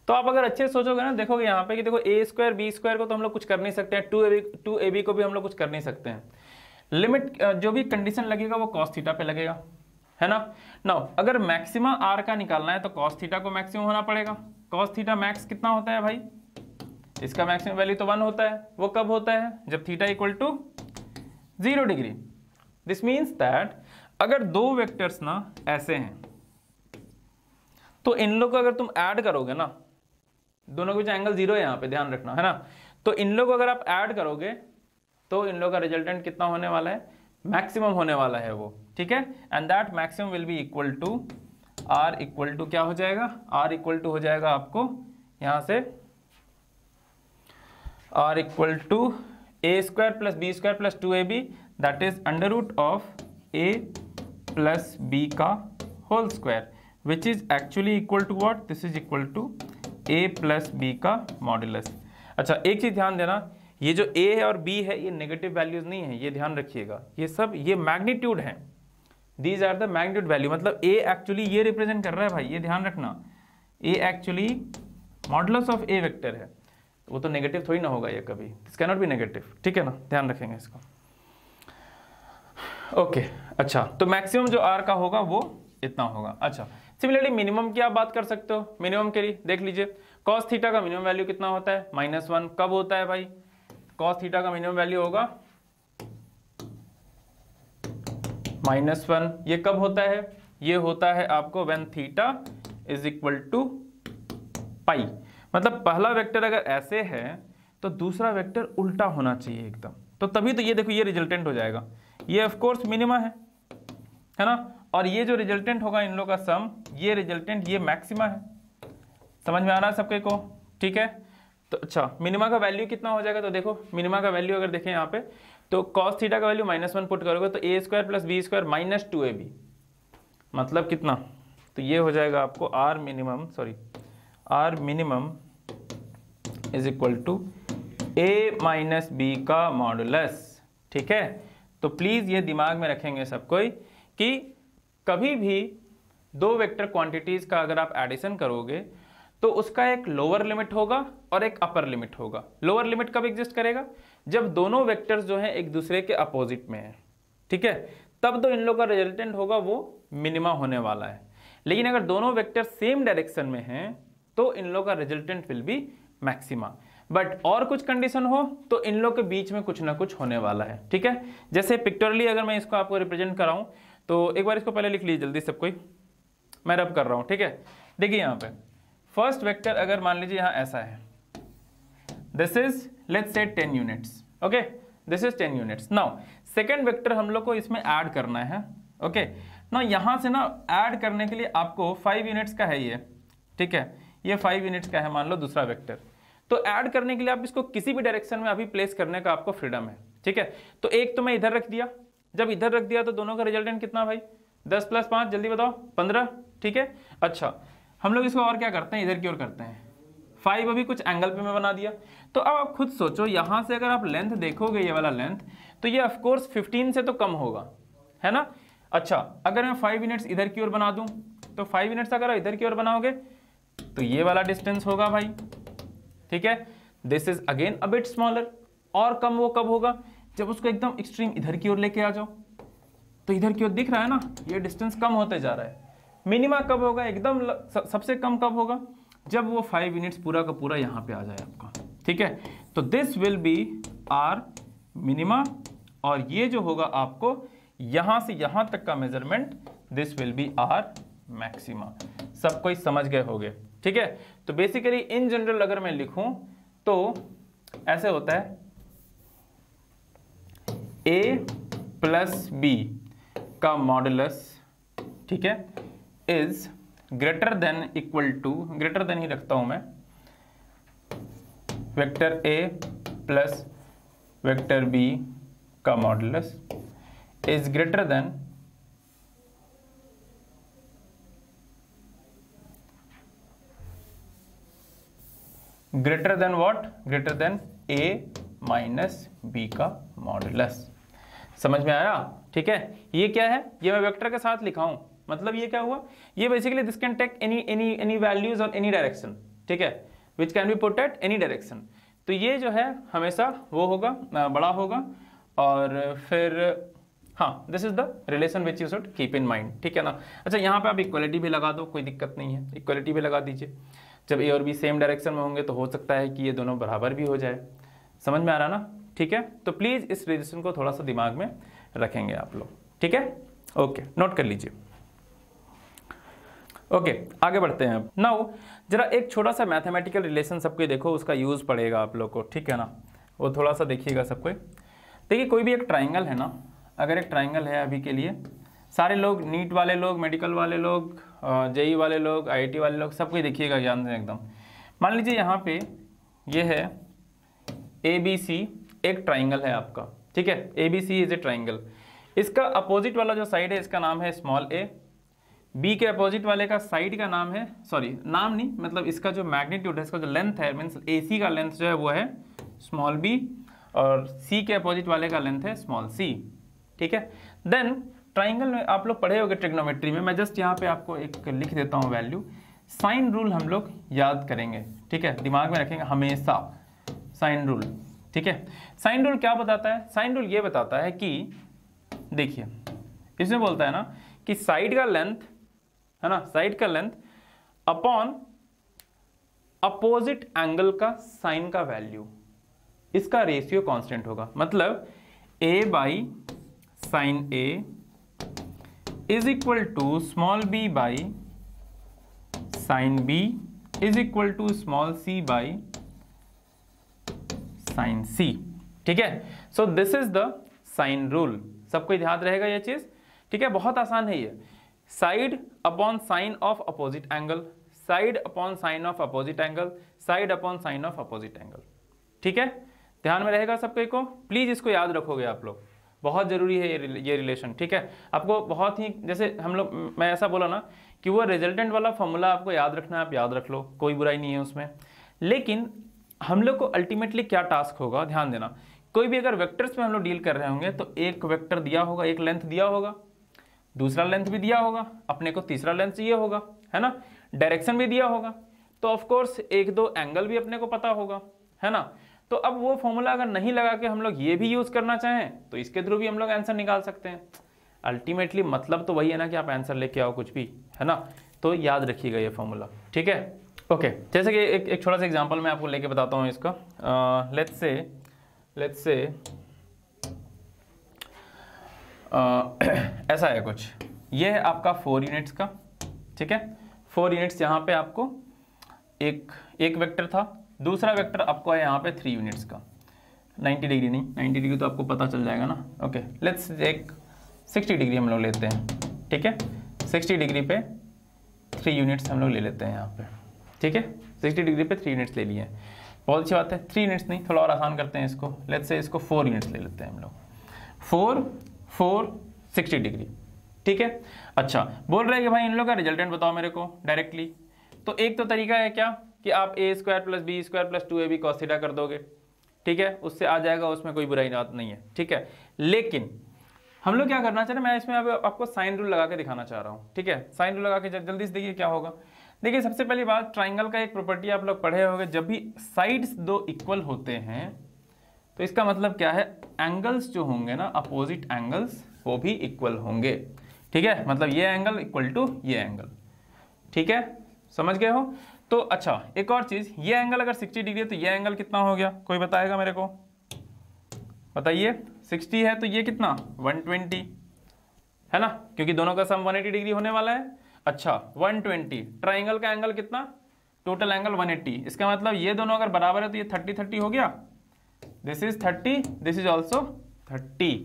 तो आप अगर अच्छे से सोचोगे ना, देखोगे यहाँ पे कि देखो a² b² को तो हम लोग कुछ कर नहीं सकते हैं, 2ab को भी हम लोग कुछ कर नहीं सकते हैं। लिमिट जो भी कंडीशन लगेगा वो cos थीटा पे लगेगा, है ना। नाउ अगर मैक्सिमा r का निकालना है तो cos थीटा को मैक्सिमम होना पड़ेगा। cos थीटा मैक्स कितना होता है भाई, इसका मैक्सिमम वैल्यू तो 1 होता है। वो कब होता है, जब theta = 0 degree. This means that अगर दो वेक्टर्स ना ऐसे हैं, तो इन लोग को अगर तुम ऐड करोगे ना, दोनों के बीच एंगल 0 है यहाँ पे, ध्यान रखना, है ना। तो इन लोग को अगर आप ऐड करोगे तो इन लोग का रिजल्टेंट कितना होने वाला है, मैक्सिमम होने वाला है वो। ठीक है, and that maximum will be equal to r equal to क्या हो जाएगा, r इक्वल टू हो जाएगा आपको यहाँ से r equal to a² + b² + 2ab, that is √a + b का whole square, which is actually equal to what, this is equal to a + b का मॉड्यूलस। अच्छा, एक चीज ध्यान देना, ये जो a है और b है ये नेगेटिव वैल्यूज नहीं है, ये ध्यान रखिएगा, ये सब ये मैग्नीट्यूड है, these are the magnitude value. मतलब a एक्चुअली ये रिप्रेजेंट कर रहा है भाई, ये ध्यान रखना, a actually modulus of a vector है, वो तो नेगेटिव थोड़ी ना होगा ये कभी, this can not be negative. ठीक है ना, ध्यान रखेंगे इसको। ओके, अच्छा, तो मैक्सिमम जो r का होगा वो इतना होगा। अच्छा, सिमिलरली मिनिमम की आप बात कर सकते हो। मिनिमम के लिए देख लीजिए, cos थीटा का मिनिमम वैल्यू कितना होता है, -1। कब होता है भाई, cos थीटा का मिनिमम वैल्यू होगा -1। ये कब होता है, ये होता है आपको व्हेन थीटा = पाई। मतलब पहला वेक्टर अगर ऐसे है तो दूसरा वेक्टर उल्टा होना चाहिए एकदम, तो तभी तो ये देखो ये रिजल्टेंट हो जाएगा। ये ऑफ कोर्स मिनिमा है ना, और ये जो रिजल्टेंट होगा इन लोग का सम, ये रिजल्टेंट ये मैक्सिमा है। समझ में आ रहा है सबके को, ठीक है। तो अच्छा मिनिमा का वैल्यू कितना हो जाएगा, तो देखो मिनिमा का वैल्यू अगर देखें यहाँ पे तो cos थीटा का वैल्यू -1 पुट करोगे तो a square plus B square minus 2ab, मतलब कितना, तो ये हो जाएगा आपको r minimum is equal to a minus B का मॉडुलस। ठीक है, तो प्लीज ये दिमाग में रखेंगे सब कोई कि कभी भी दो वेक्टर क्वांटिटीज का अगर आप एडिशन करोगे तो उसका एक लोअर लिमिट होगा और एक अपर लिमिट होगा। लोअर लिमिट कब एग्जिस्ट करेगा, जब दोनों वेक्टर्स जो हैं एक दूसरे के अपोजिट में हैं। ठीक है, तब तो इन लोगों का रिजल्टेंट होगा वो मिनिमा होने वाला है। लेकिन अगर दोनों वेक्टर सेम डायरेक्शन में हैं तो इन लोगों का resultant will B maxima. But और कुछ कंडीशन हो तो इन लोग के बीच में कुछ ना कुछ होने वाला है। ठीक है, जैसे पिक्टोरली अगर मैं इसको आपको रिप्रेजेंट कराऊं तो एक बार इसको पहले लिख लीजिए जल्दी सब कोई, मैं रब कर रहा हूं। ठीक है, देखिए यहाँ पे फर्स्ट वेक्टर अगर मान लीजिए यहाँ ऐसा है, this is let's say 10 units, okay, this is 10 units. Now second vector हम लोग को इसमें ऐड करना है। ओके, नाउ यहाँ से ना ऐड करने के लिए आपको 5 यूनिट्स का है ये। ठीक है, ये 5 यूनिट्स का है मान लो दूसरा वेक्टर, तो ऐड करने के लिए आप इसको किसी भी डायरेक्शन में अभी प्लेस करने का आपको फ्रीडम है। ठीक है, तो एक तो मैं इधर रख दिया, जब इधर रख दिया तो दोनों का रिजल्टेंट कितना भाई, 10 + 5 जल्दी बताओ 15। ठीक है, अच्छा हम लोग इसको और क्या करते हैं, इधर की ओर करते हैं। 5 अभी कुछ एंगल पे मैं बना दिया, तो अब आप खुद सोचो यहाँ से अगर आप लेंथ देखोगे ये वाला लेंथ, तो ये ऑफकोर्स 15 से तो कम होगा, है ना। अच्छा अगर मैं 5 यूनिट्स इधर की ओर बना दूं तो 5 यूनिट्स अगर आप इधर की ओर बनाओगे तो ये वाला डिस्टेंस होगा भाई। ठीक है, this is again a bit smaller. और कम वो कब होगा, जब उसको एकदम एक्सट्रीम इधर की ओर लेके आ जाओ, तो इधर की ओर दिख रहा है ना ये डिस्टेंस कम होते जा रहा है। मिनिमा कब होगा, एकदम सबसे कम कब होगा, जब वो 5 यूनिट्स पूरा का पूरा यहाँ पे आ जाए आपका। ठीक है, तो this will be R minima, और ये जो होगा आपको यहाँ से यहाँ तक का measurement, this will be R maxima. सब कोई समझ गए होंगे। ठीक है, तो बेसिकली इन जनरल अगर मैं लिखूं तो ऐसे होता है, a प्लस b का मॉडुलस, ठीक है, is greater than equal to, greater than ही रखता हूं मैं, vector a plus vector b का modulus is greater than what, greater than a minus b का मॉडुलस। समझ में आया। ठीक है, ये क्या है, ये मैं वेक्टर के साथ लिखा हूं, मतलब ये क्या हुआ, ये basically this can take any values on any direction. ठीक है, which can be put at any direction. तो ये जो है हमेशा वो होगा, बड़ा होगा, और फिर हाँ this is the relation which you should keep in mind. ठीक है ना। अच्छा यहाँ पे आप इक्वलिटी भी लगा दो, कोई दिक्कत नहीं है, इक्वलिटी भी लगा दीजिए। जब ए और बी सेम डायरेक्शन में होंगे तो हो सकता है कि ये दोनों बराबर भी हो जाए। समझ में आ रहा ना। ठीक है, तो प्लीज इस रिलेशन को थोड़ा सा दिमाग में रखेंगे आप लोग। ठीक है, ओके, नोट कर लीजिए। ओके, आगे बढ़ते हैं। अब नाउ जरा एक छोटा सा मैथमेटिकल रिलेशन सबको देखो, उसका यूज पड़ेगा आप लोग को। ठीक है ना, वो थोड़ा सा देखिएगा सबको। देखिए कोई भी एक ट्राइंगल है ना, अगर एक ट्राइंगल है अभी के लिए, सारे लोग, नीट वाले लोग, मेडिकल वाले लोग, जेई वाले लोग, आईआईटी वाले लोग, सब कोई देखिएगा ध्यान से एकदम। मान लीजिए यहाँ पे ये है ABC, एक ट्राइंगल है आपका। ठीक है, ABC इज ए ट्राइंगल। इसका अपोजिट वाला जो साइड है इसका नाम है स्मॉल a, B के अपोजिट वाले का साइड का नाम है, सॉरी नाम नहीं, मतलब इसका जो मैग्नीट्यूड है, इसका जो लेंथ है, मीन्स AC का लेंथ जो है वो है स्मॉल b, और C के अपोजिट वाले का लेंथ है स्मॉल c। ठीक है, देन ट्राइंगल में आप लोग पढ़े होंगे ट्रिग्नोमेट्री में, मैं जस्ट यहाँ पे आपको एक लिख देता हूँ वैल्यू। साइन रूल हम लोग याद करेंगे। ठीक है, दिमाग में रखेंगे हमेशा साइन रूल। ठीक है, साइन रूल क्या बताता है, साइन रूल ये बताता है कि देखिए इसमें बोलता है ना कि साइड का लेंथ है ना, साइड का लेंथ अपॉन अपोजिट एंगल का साइन का वैल्यू, इसका रेशियो कांस्टेंट होगा। मतलब a by sine a is equal to small b by sine b is equal to small c by sine c। ठीक है, so this is the sine rule. सबको ध्यान रहेगा ये चीज। ठीक है, बहुत आसान है ये। Side upon sine of opposite angle, side upon sine of opposite angle, side upon sine of opposite angle. ठीक है, ध्यान में रहेगा सबके को, प्लीज इसको याद रखोगे आप लोग, बहुत जरूरी है ये रिलेशन। ठीक है, आपको बहुत ही, जैसे हम लोग, मैं ऐसा बोला ना कि वो रिजल्टेंट वाला फॉर्मूला आपको याद रखना है, आप याद रख लो, कोई बुराई नहीं है उसमें। लेकिन हम लोग को अल्टीमेटली क्या टास्क होगा, ध्यान देना, कोई भी अगर वेक्टर्स में हम लोग डील कर रहे होंगे तो एक वेक्टर दिया होगा, एक लेंथ दिया होगा, दूसरा लेंथ भी दिया होगा, अपने को तीसरा लेंथ चाहिए होगा, है ना, डायरेक्शन भी दिया होगा, तो ऑफ कोर्स एक दो एंगल भी अपने को पता होगा, है ना। तो अब वो फॉर्मूला अगर नहीं लगा के हम लोग ये भी यूज करना चाहें तो इसके थ्रू भी हम लोग आंसर निकाल सकते हैं। अल्टीमेटली मतलब तो वही है ना कि आप आंसर लेके आओ कुछ भी, है ना। तो याद रखिएगा ये फॉर्मूला, ठीक है। ओके, जैसे कि एक छोटा सा एग्जांपल मैं आपको लेके बताता हूँ इसका। लेट्स से ऐसा है कुछ, ये है आपका 4 यूनिट्स का, ठीक है। 4 यूनिट्स यहाँ पे आपको एक वेक्टर था, दूसरा वेक्टर आपको है यहाँ पे 3 यूनिट्स का। 90 डिग्री नहीं, 90 डिग्री तो आपको पता चल जाएगा ना। ओके, लेट्स एक 60 डिग्री हम लोग लेते हैं, ठीक है। 60 डिग्री पे 3 यूनिट्स हम लोग ले लेते हैं यहाँ पे, ठीक है। 60 डिग्री पे 3 यूनिट्स ले लिए, बहुत अच्छी बात है। 3 यूनिट्स नहीं, थोड़ा और आसान करते हैं इसको, लेट्स से इसको 4 यूनिट्स ले लेते हैं हम लोग। 4 60 डिग्री, ठीक है। अच्छा, बोल रहे हैं कि भाई इन लोग का रिजल्टेंट बताओ मेरे को डायरेक्टली। तो एक तो तरीका है क्या कि आप a² + b² + 2ab cos theta कर दोगे, ठीक है, उससे आ जाएगा, उसमें कोई बुराई बात नहीं है, ठीक है। लेकिन हम लोग क्या करना चाह रहे हैं, मैं इसमें अब आपको साइन रूल लगा के दिखाना चाह रहा हूँ, ठीक है। साइन रूल लगा के जल्दी से देखिए क्या होगा। देखिए, सबसे पहली बात, ट्राइंगल का एक प्रॉपर्टी आप लोग पढ़े होंगे, जब भी साइड्स दो इक्वल होते हैं तो इसका मतलब क्या है, एंगल्स जो होंगे ना, अपोजिट एंगल्स, वो भी इक्वल होंगे, ठीक है। मतलब ये एंगल इक्वल टू ये एंगल, ठीक है, समझ गए हो। तो अच्छा, एक और चीज, ये एंगल अगर 60 डिग्री है तो ये एंगल कितना हो गया, कोई बताएगा मेरे को, बताइए। 60 है तो ये कितना, 120, है ना, क्योंकि दोनों का सम 180 डिग्री होने वाला है। अच्छा, 120, ट्राइंगल का एंगल कितना, टोटल एंगल 180, इसका मतलब ये दोनों अगर बराबर है तो ये 30 हो गया, this is 30, this is also 30,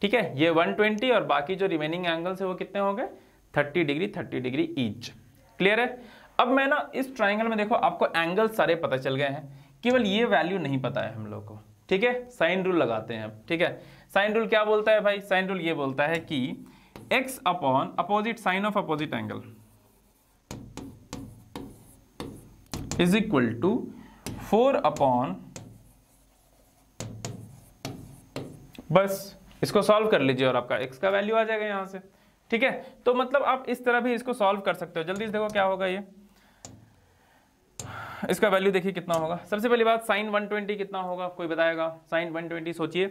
ठीक है। ये 120 और बाकी जो रिमेनिंग एंगल्स है वो कितने हो गए, 30 डिग्री ईच। क्लियर है। अब मैं ना इस ट्राइंगल में देखो, आपको एंगल सारे पता चल गए हैं, केवल ये वैल्यू नहीं पता है हम लोग को, ठीक है। साइन रूल लगाते हैं, ठीक है। साइन रूल क्या बोलता है भाई, साइन रूल ये बोलता है कि x upon opposite sine of opposite angle is equal to 4 upon, बस इसको सॉल्व कर लीजिए और आपका x का वैल्यू आ जाएगा यहां से, ठीक है। तो मतलब आप इस तरह भी इसको सॉल्व कर सकते हो। जल्दी से देखो क्या होगा, ये इसका वैल्यू देखिए कितना होगा। सबसे पहली बात, साइन 120 कितना होगा, कोई बताएगा। साइन 120 सोचिए,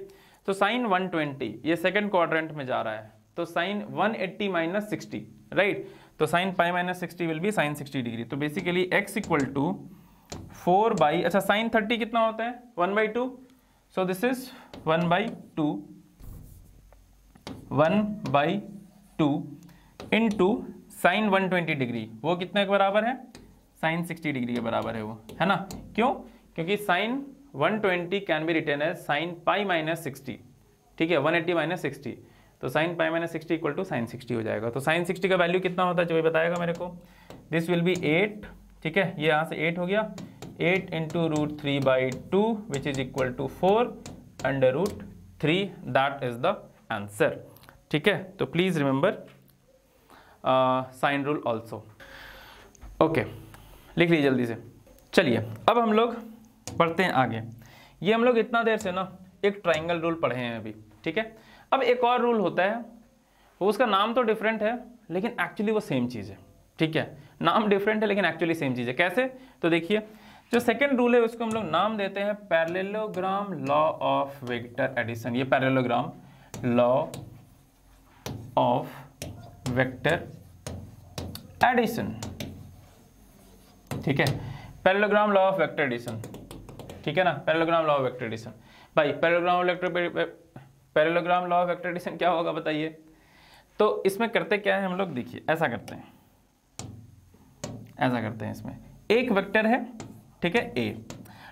तो साइन 120 ये सेकंड क्वाड्रेंट में जा रहा है, तो साइन 180 - 60, राइट। तो sine pi - 60 will be sine 60 degree. तो बेसिकली x इक्वल टू 4 अच्छा साइन 30 कितना होता है, 1/2, so this is 1/2 into sine 120 degree, वो कितने के बराबर है, साइन 60 डिग्री के बराबर है वो, है ना। क्यों, क्योंकि sine 120 can be written as sine pi - 60, ठीक है, 180 - 60, तो sine pi - 60 equal to sine 60 हो जाएगा। तो साइन 60 का वैल्यू कितना होता है, जो बताएगा मेरे को। दिस विल बी 8, ठीक है, ये यहाँ से 8 हो गया, 8 into √3/2 which is equal to 4 under √3, that is the answer, ठीक है। तो please remember sine rule also. Okay, लिख लीजिए जल्दी से। चलिए अब हम लोग बढ़ते हैं आगे। ये हम लोग इतना देर से ना एक ट्राइंगल रूल पढ़े हैं अभी, ठीक है। अब एक और रूल होता है, वो उसका नाम तो डिफरेंट है लेकिन एक्चुअली वो सेम चीज़ है, ठीक है। नाम डिफरेंट है लेकिन एक्चुअली सेम चीज़ है। कैसे, तो देखिए, जो सेकंड रूल है उसको हम लोग नाम देते हैं parallelogram law of vector addition. ये parallelogram law of vector addition, ठीक है, parallelogram law of vector addition, ठीक है ना। Parallelogram law of vector addition, भाई parallelogram law of vector addition क्या होगा बताइए। तो इसमें करते क्या है हम लोग, देखिए ऐसा करते हैं, इसमें एक वेक्टर है, ठीक है, ए।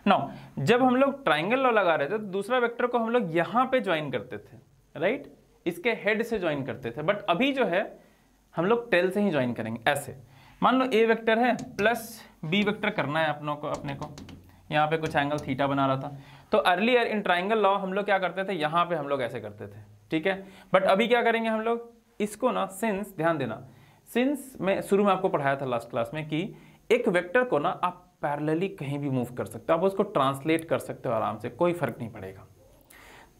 नाउ जब हम लोग ट्राइंगल लॉ लगा रहे थे तो दूसरा वेक्टर को हम लोग यहां पे ज्वाइन करते थे, राइट, इसके हेड से ज्वाइन करते थे, बट अभी जो है हम लोग टेल से ही ज्वाइन करेंगे। ऐसे मान लो ए वेक्टर है प्लस बी वेक्टर करना है अपने को यहाँ पे कुछ एंगल थीटा बना रहा था। तो अर्लियर इन ट्राइंगल लॉ हम लोग क्या करते थे, यहाँ पे हम लोग ऐसे करते थे, ठीक है। बट अभी क्या करेंगे हम लोग, इसको ना सिंस, ध्यान देना, सिंस मैं शुरू में आपको पढ़ाया था लास्ट क्लास में कि एक वेक्टर को ना आप पैरेलली कहीं भी मूव कर सकते हो, आप उसको ट्रांसलेट कर सकते हो आराम से, कोई फर्क नहीं पड़ेगा।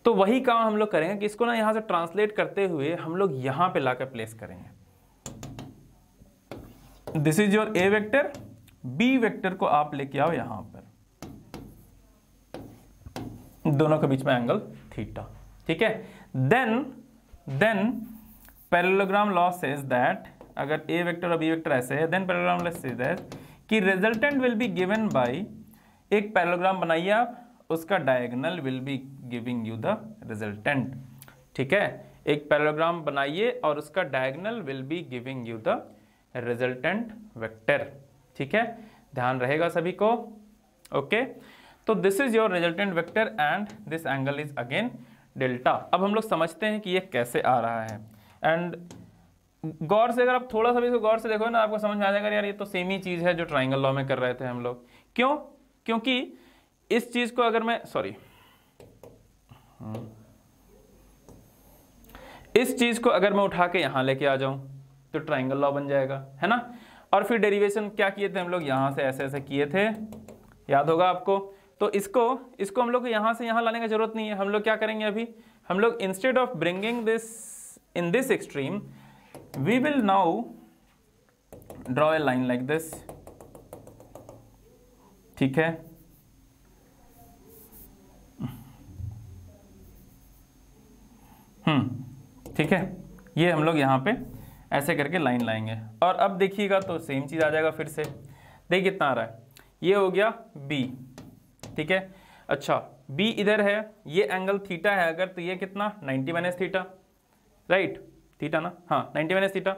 तो वही काम हम लोग करेंगे कि इसको ना यहाँ से ट्रांसलेट करते हुए हम लोग यहाँ पे लाकर प्लेस करेंगे। This is your A vector, B vector को आप लेके आओ यहां पर, दोनों के बीच में एंगल थीटा, ठीक है। Then parallelogram law says that, अगर ए वेक्टर और बी वेक्टर ऐसे है, then parallelogram law says that कि resultant will be given by, एक पैरेललोग्राम बनाइए आप, उसका diagonal will be giving you the resultant, ठीक है। एक पैरेललोग्राम बनाइए और उसका diagonal will be giving you the resultant vector, ठीक है, ध्यान रहेगा सभी को, ओके। तो this is your resultant vector and this angle is again delta. अब हम लोग समझते हैं कि ये कैसे आ रहा है, एंड गौर से अगर आप थोड़ा सा भी इसको गौर से देखो ना, आपको समझ में आ जाएगा यार ये तो सेम ही चीज है जो ट्राइंगल लॉ में कर रहे थे हम लोग। क्यों? क्योंकि इस चीज को अगर मैं इस चीज को अगर मैं उठा के यहां लेके आ जाऊं तो ट्राइंगल लॉ बन जाएगा, है ना। और फिर डेरिवेशन क्या किए थे हम लोग, यहां से ऐसे ऐसे किए थे, याद होगा आपको। तो इसको हम लोग को यहां से यहां लाने की जरूरत नहीं है। हम लोग क्या करेंगे अभी, हम लोग instead of bringing this in this extreme, we will now draw a line like this, ठीक है। ठीक है, ये हम लोग यहाँ पे ऐसे करके लाइन लाएंगे, और अब देखिएगा तो सेम चीज आ जाएगा फिर से। देखिए कितना आ रहा है, ये हो गया b, ठीक है। अच्छा, b इधर है, ये एंगल थीटा है अगर, तो ये कितना 90 माइनस थीटा, राइट, थीटा ना, हाँ 90 माइनस थीटा।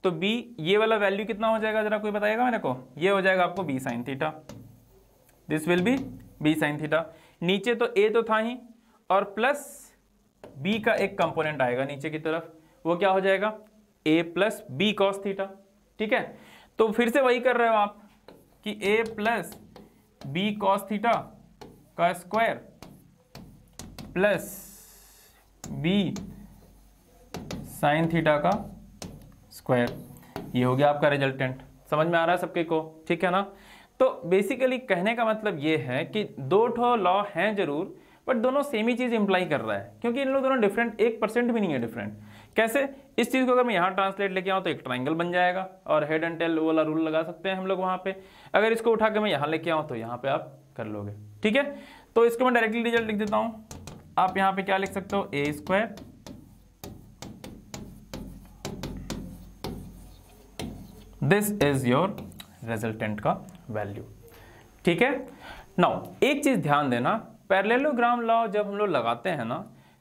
तो b ये वाला वैल्यू कितना हो जाएगा, जरा कोई बताएगा मेरे को। ये हो जाएगा आपको b sine theta, this will B b sine theta. नीचे तो a तो था ही, और प्लस b का एक कंपोनेंट आएगा नीचे की तरफ, वो क्या हो जाएगा a plus B cos theta, ठीक है। तो फिर से वही कर रहे हो आप कि a plus B cos theta का square plus b sine theta का स्क्वायर, ये हो गया आपका रिजल्टेंट। समझ में आ रहा है सबके को, ठीक है ना। तो बेसिकली कहने का मतलब ये है कि दो ठो लॉ हैं जरूर, बट दोनों सेम ही चीज इंप्लाई कर रहा है, क्योंकि इन लोग दोनों डिफरेंट 1% भी नहीं है डिफरेंट। कैसे, इस चीज को अगर मैं यहाँ ट्रांसलेट लेके आऊँ तो एक ट्राइंगल बन जाएगा, और हेड एंड टेल वाला रूल लगा सकते हैं हम लोग वहाँ पे। अगर इसको उठा के मैं यहाँ लेके आऊँ तो यहाँ पे आप कर लोगे, ठीक है। तो इसको मैं डायरेक्टली रिजल्ट लिख देता हूँ। आप यहाँ पे क्या लिख सकते हो, A square this is your resultant का वैल्यू, ठीक है। नाउ एक चीज ध्यान देना, पैरेललोग्राम लॉ जब हम लोग लगाते हैं ना,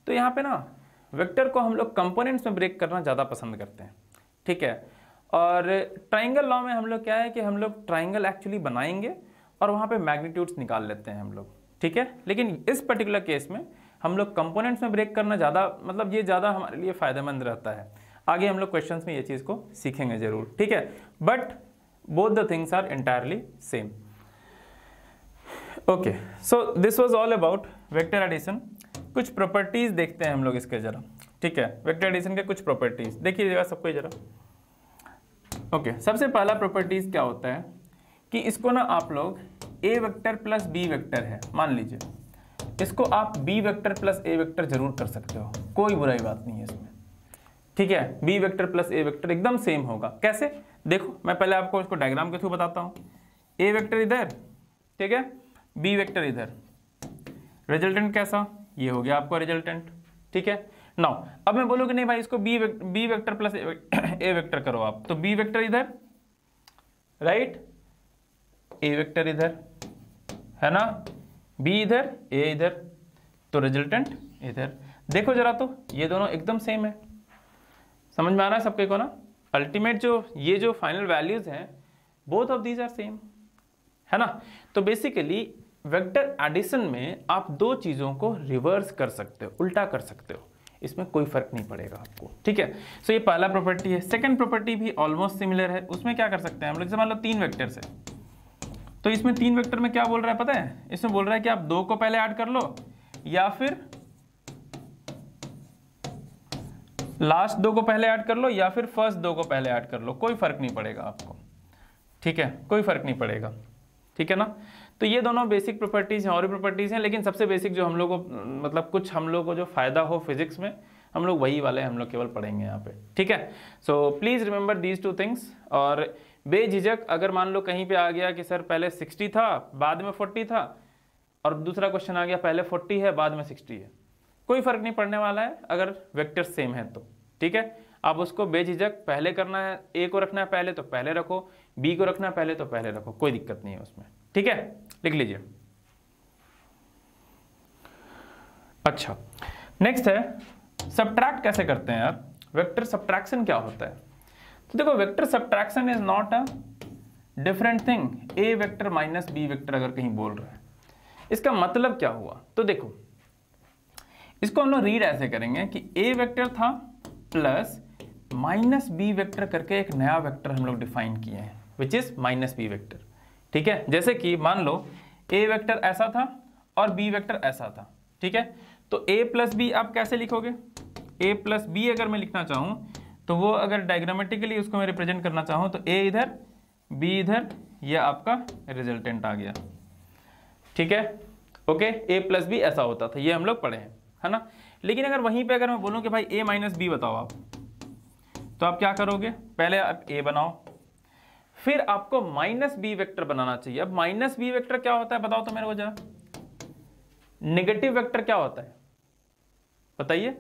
तो यहाँ पे ना वेक्टर को हम लोग कंपोनेंट्स में ब्रेक करना ज़्यादा पसंद करते हैं, ठीक है। और ट्राइंगल लॉ में हम लोग क्या है कि हम लोग ट्राइंगल एक्चुअली बनाएंगे और वहाँ पे मैग्नीट्यूड्स निकाल लेते हैं हम लोग, ठीक है। लेकिन इस पर्टिकुलर केस में हम लोग कंपोनेंट्स में ब्रेक करना ज़्यादा, मतलब ये ज़्यादा हमारे लिए फ़ायदेमंद रहता है। आगे हम लोग क्वेश्चंस में ये चीज़ को सीखेंगे जरूर, ठीक है। But both the things are entirely same. Okay, so this was all about vector addition. कुछ प्रॉपर्टीज देखते हैं हम लोग इसके जरा, ठीक है। वेक्टर एडिशन के कुछ प्रॉपर्टीज देखिएगा सबको जरा। ओके, सबसे पहला प्रॉपर्टीज क्या होता है कि इसको ना आप लोग ए वेक्टर प्लस बी वेक्टर है, मान लीजिए इसको आप बी वेक्टर प्लस ए वेक्टर जरूर कर सकते हो, कोई बुराई बात नहीं है इसमें, ठीक है। बी वेक्टर प्लस ए वेक्टर एकदम सेम होगा। कैसे, देखो मैं पहले आपको इसको डायग्राम के थ्रू बताता हूँ। ए वेक्टर इधर, ठीक है, बी वेक्टर इधर, रिजल्टेंट कैसा, ये हो गया आपका रिजल्टेंट, ठीक है। नाउ अब मैं बोलूँ कि नहीं भाई इसको बी वेक्टर प्लस ए वेक्टर करो आप, तो बी वेक्टर इधर, राइट, ए वेक्टर इधर, है ना, बी इधर, ए इधर, तो रिजल्टेंट इधर। देखो जरा, तो ये दोनों एकदम सेम है। समझ में आ रहा है सबके को ना। अल्टीमेट जो ये जो फाइनल वैल्यूज हैं, both of these are same, है ना। तो बेसिकली वेक्टर एडिशन में आप दो चीजों को रिवर्स कर सकते हो, उल्टा कर सकते हो, इसमें कोई फर्क नहीं पड़ेगा आपको, ठीक है। सो ये पहला प्रॉपर्टी है। सेकंड प्रॉपर्टी भी ऑलमोस्ट सिमिलर है। उसमें क्या कर सकते हैं हम लोग, जैसे मान लो तीन वेक्टर्स है, तो इसमें 3 वेक्टर में क्या बोल रहा है पता है, इसमें बोल रहा है कि आप 2 को पहले ऐड कर लो या फिर लास्ट 2 को पहले ऐड कर लो या फिर फर्स्ट 2 को पहले ऐड कर लो, कोई फर्क नहीं पड़ेगा आपको, ठीक है, कोई फर्क नहीं पड़ेगा, ठीक है ना। तो ये दोनों बेसिक प्रॉपर्टीज हैं, और भी प्रॉपर्टीज हैं, लेकिन सबसे बेसिक जो हम लोग को मतलब कुछ हम लोग को जो फायदा हो फिजिक्स में, हम लोग वही वाले हम लोग केवल पढ़ेंगे यहाँ पे, ठीक है। So please remember these 2 things. और बेझिझक अगर मान लो कहीं पे आ गया कि सर पहले 60 था बाद में 40 था, और दूसरा क्वेश्चन आ गया पहले 40 है बाद में 60 है, कोई फर्क नहीं पड़ने वाला है अगर वेक्टर सेम है तो, ठीक है। आप उसको बेझिझक पहले करना है, ए को रखना है पहले तो पहले रखो, बी को रखना है पहले तो पहले रखो, कोई दिक्कत नहीं है उसमें, ठीक है। लिख लीजिए। अच्छा, नेक्स्ट है सब्ट्रैक्ट कैसे करते हैं यार, वेक्टर सब्ट्रैक्शन क्या होता है। तो देखो vector subtraction is not a different thing, A vector minus B vector अगर कहीं बोल रहा है, इसका मतलब क्या हुआ। तो देखो इसको हम लोग रीड ऐसे करेंगे कि ए वेक्टर था प्लस माइनस बी वेक्टर करके एक नया वेक्टर हम लोग डिफाइन किए हैं which is minus B vector, ठीक है। जैसे कि मान लो ए वेक्टर ऐसा था और बी वेक्टर ऐसा था, ठीक है। तो ए प्लस बी आप कैसे लिखोगे, ए प्लस बी अगर मैं लिखना चाहूं तो वो अगर डायग्रामेटिकली उसको मैं रिप्रेजेंट करना चाहूं तो ए इधर बी इधर, ये आपका रिजल्टेंट आ गया, ठीक है। ओके, ए प्लस बी ऐसा होता था, ये हम लोग पढ़े हैं, है ना। लेकिन अगर वहीं पे अगर मैं बोलूं कि भाई ए माइनस बी बताओ आप, तो आप क्या करोगे, पहले आप ए बनाओ, फिर आपको माइनस बी वेक्टर बनाना चाहिए। अब माइनस बी वेक्टर क्या होता है बताओ तो मेरे को जरा, नेगेटिव वेक्टर क्या होता है बताइए।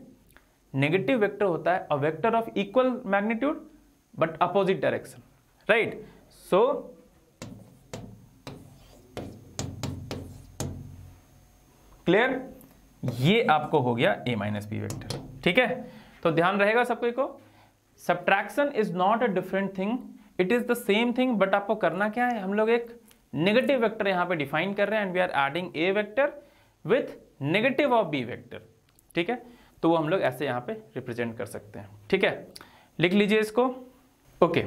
नेगेटिव वेक्टर होता है a vector of equal magnitude but opposite direction, right. So clear, ये आपको हो गया ए माइनस बी वेक्टर, ठीक है। तो ध्यान रहेगा सबको को, subtraction is not a different thing, it is the same thing, but आपको करना क्या है, हम लोग एक नेगेटिव वेक्टर यहां पे डिफाइन कर रहे हैं and we are adding A vector with negative of B vector, ठीक है। तो वो हम लोग ऐसे यहां पे रिप्रेजेंट कर सकते हैं, ठीक है। लिख लीजिए इसको। ओके,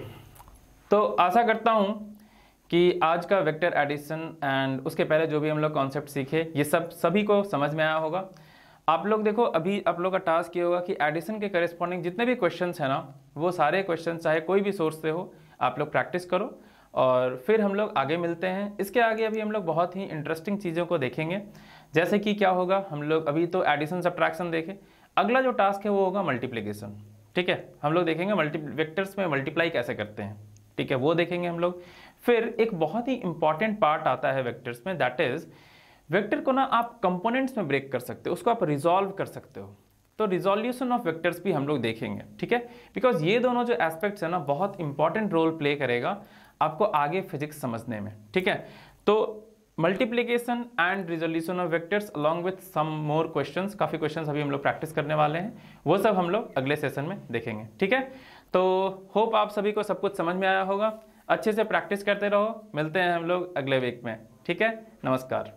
तो आशा करता हूं कि आज का वेक्टर एडिशन एंड उसके पहले जो भी हम लोग कॉन्सेप्ट सीखे ये सब सभी को समझ में आया होगा। आप लोग देखो अभी आप लोग का टास्क ये होगा कि एडिशन के करेस्पॉन्डिंग जितने भी क्वेश्चंस हैं ना, वो सारे क्वेश्चन चाहे कोई भी सोर्स से हो आप लोग प्रैक्टिस करो और फिर हम लोग आगे मिलते हैं। इसके आगे अभी हम लोग बहुत ही इंटरेस्टिंग चीज़ों को देखेंगे, जैसे कि क्या होगा, हम लोग अभी तो एडिशन सब्ट्रैक्शन देखें, अगला जो टास्क है वो होगा मल्टीप्लिकेशन, ठीक है। हम लोग देखेंगे वेक्टर्स में मल्टीप्लाई कैसे करते हैं, ठीक है, वो देखेंगे हम लोग। फिर एक बहुत ही इंपॉर्टेंट पार्ट आता है वेक्टर्स में, दैट इज वेक्टर को ना आप कंपोनेंट्स में ब्रेक कर सकते हो, उसको आप रिजॉल्व कर सकते हो। तो रिजोल्यूशन ऑफ वेक्टर्स भी हम लोग देखेंगे, ठीक है, बिकॉज ये दोनों जो एस्पेक्ट्स है ना बहुत इंपॉर्टेंट रोल प्ले करेगा आपको आगे फिजिक्स समझने में, ठीक है। तो multiplication and resolution of vectors along with some more questions, काफ़ी क्वेश्चंस अभी हम लोग प्रैक्टिस करने वाले हैं, वो सब हम लोग अगले सेशन में देखेंगे, ठीक है। तो होप आप सभी को सब कुछ समझ में आया होगा, अच्छे से प्रैक्टिस करते रहो, मिलते हैं हम लोग अगले वीक में, ठीक है। नमस्कार।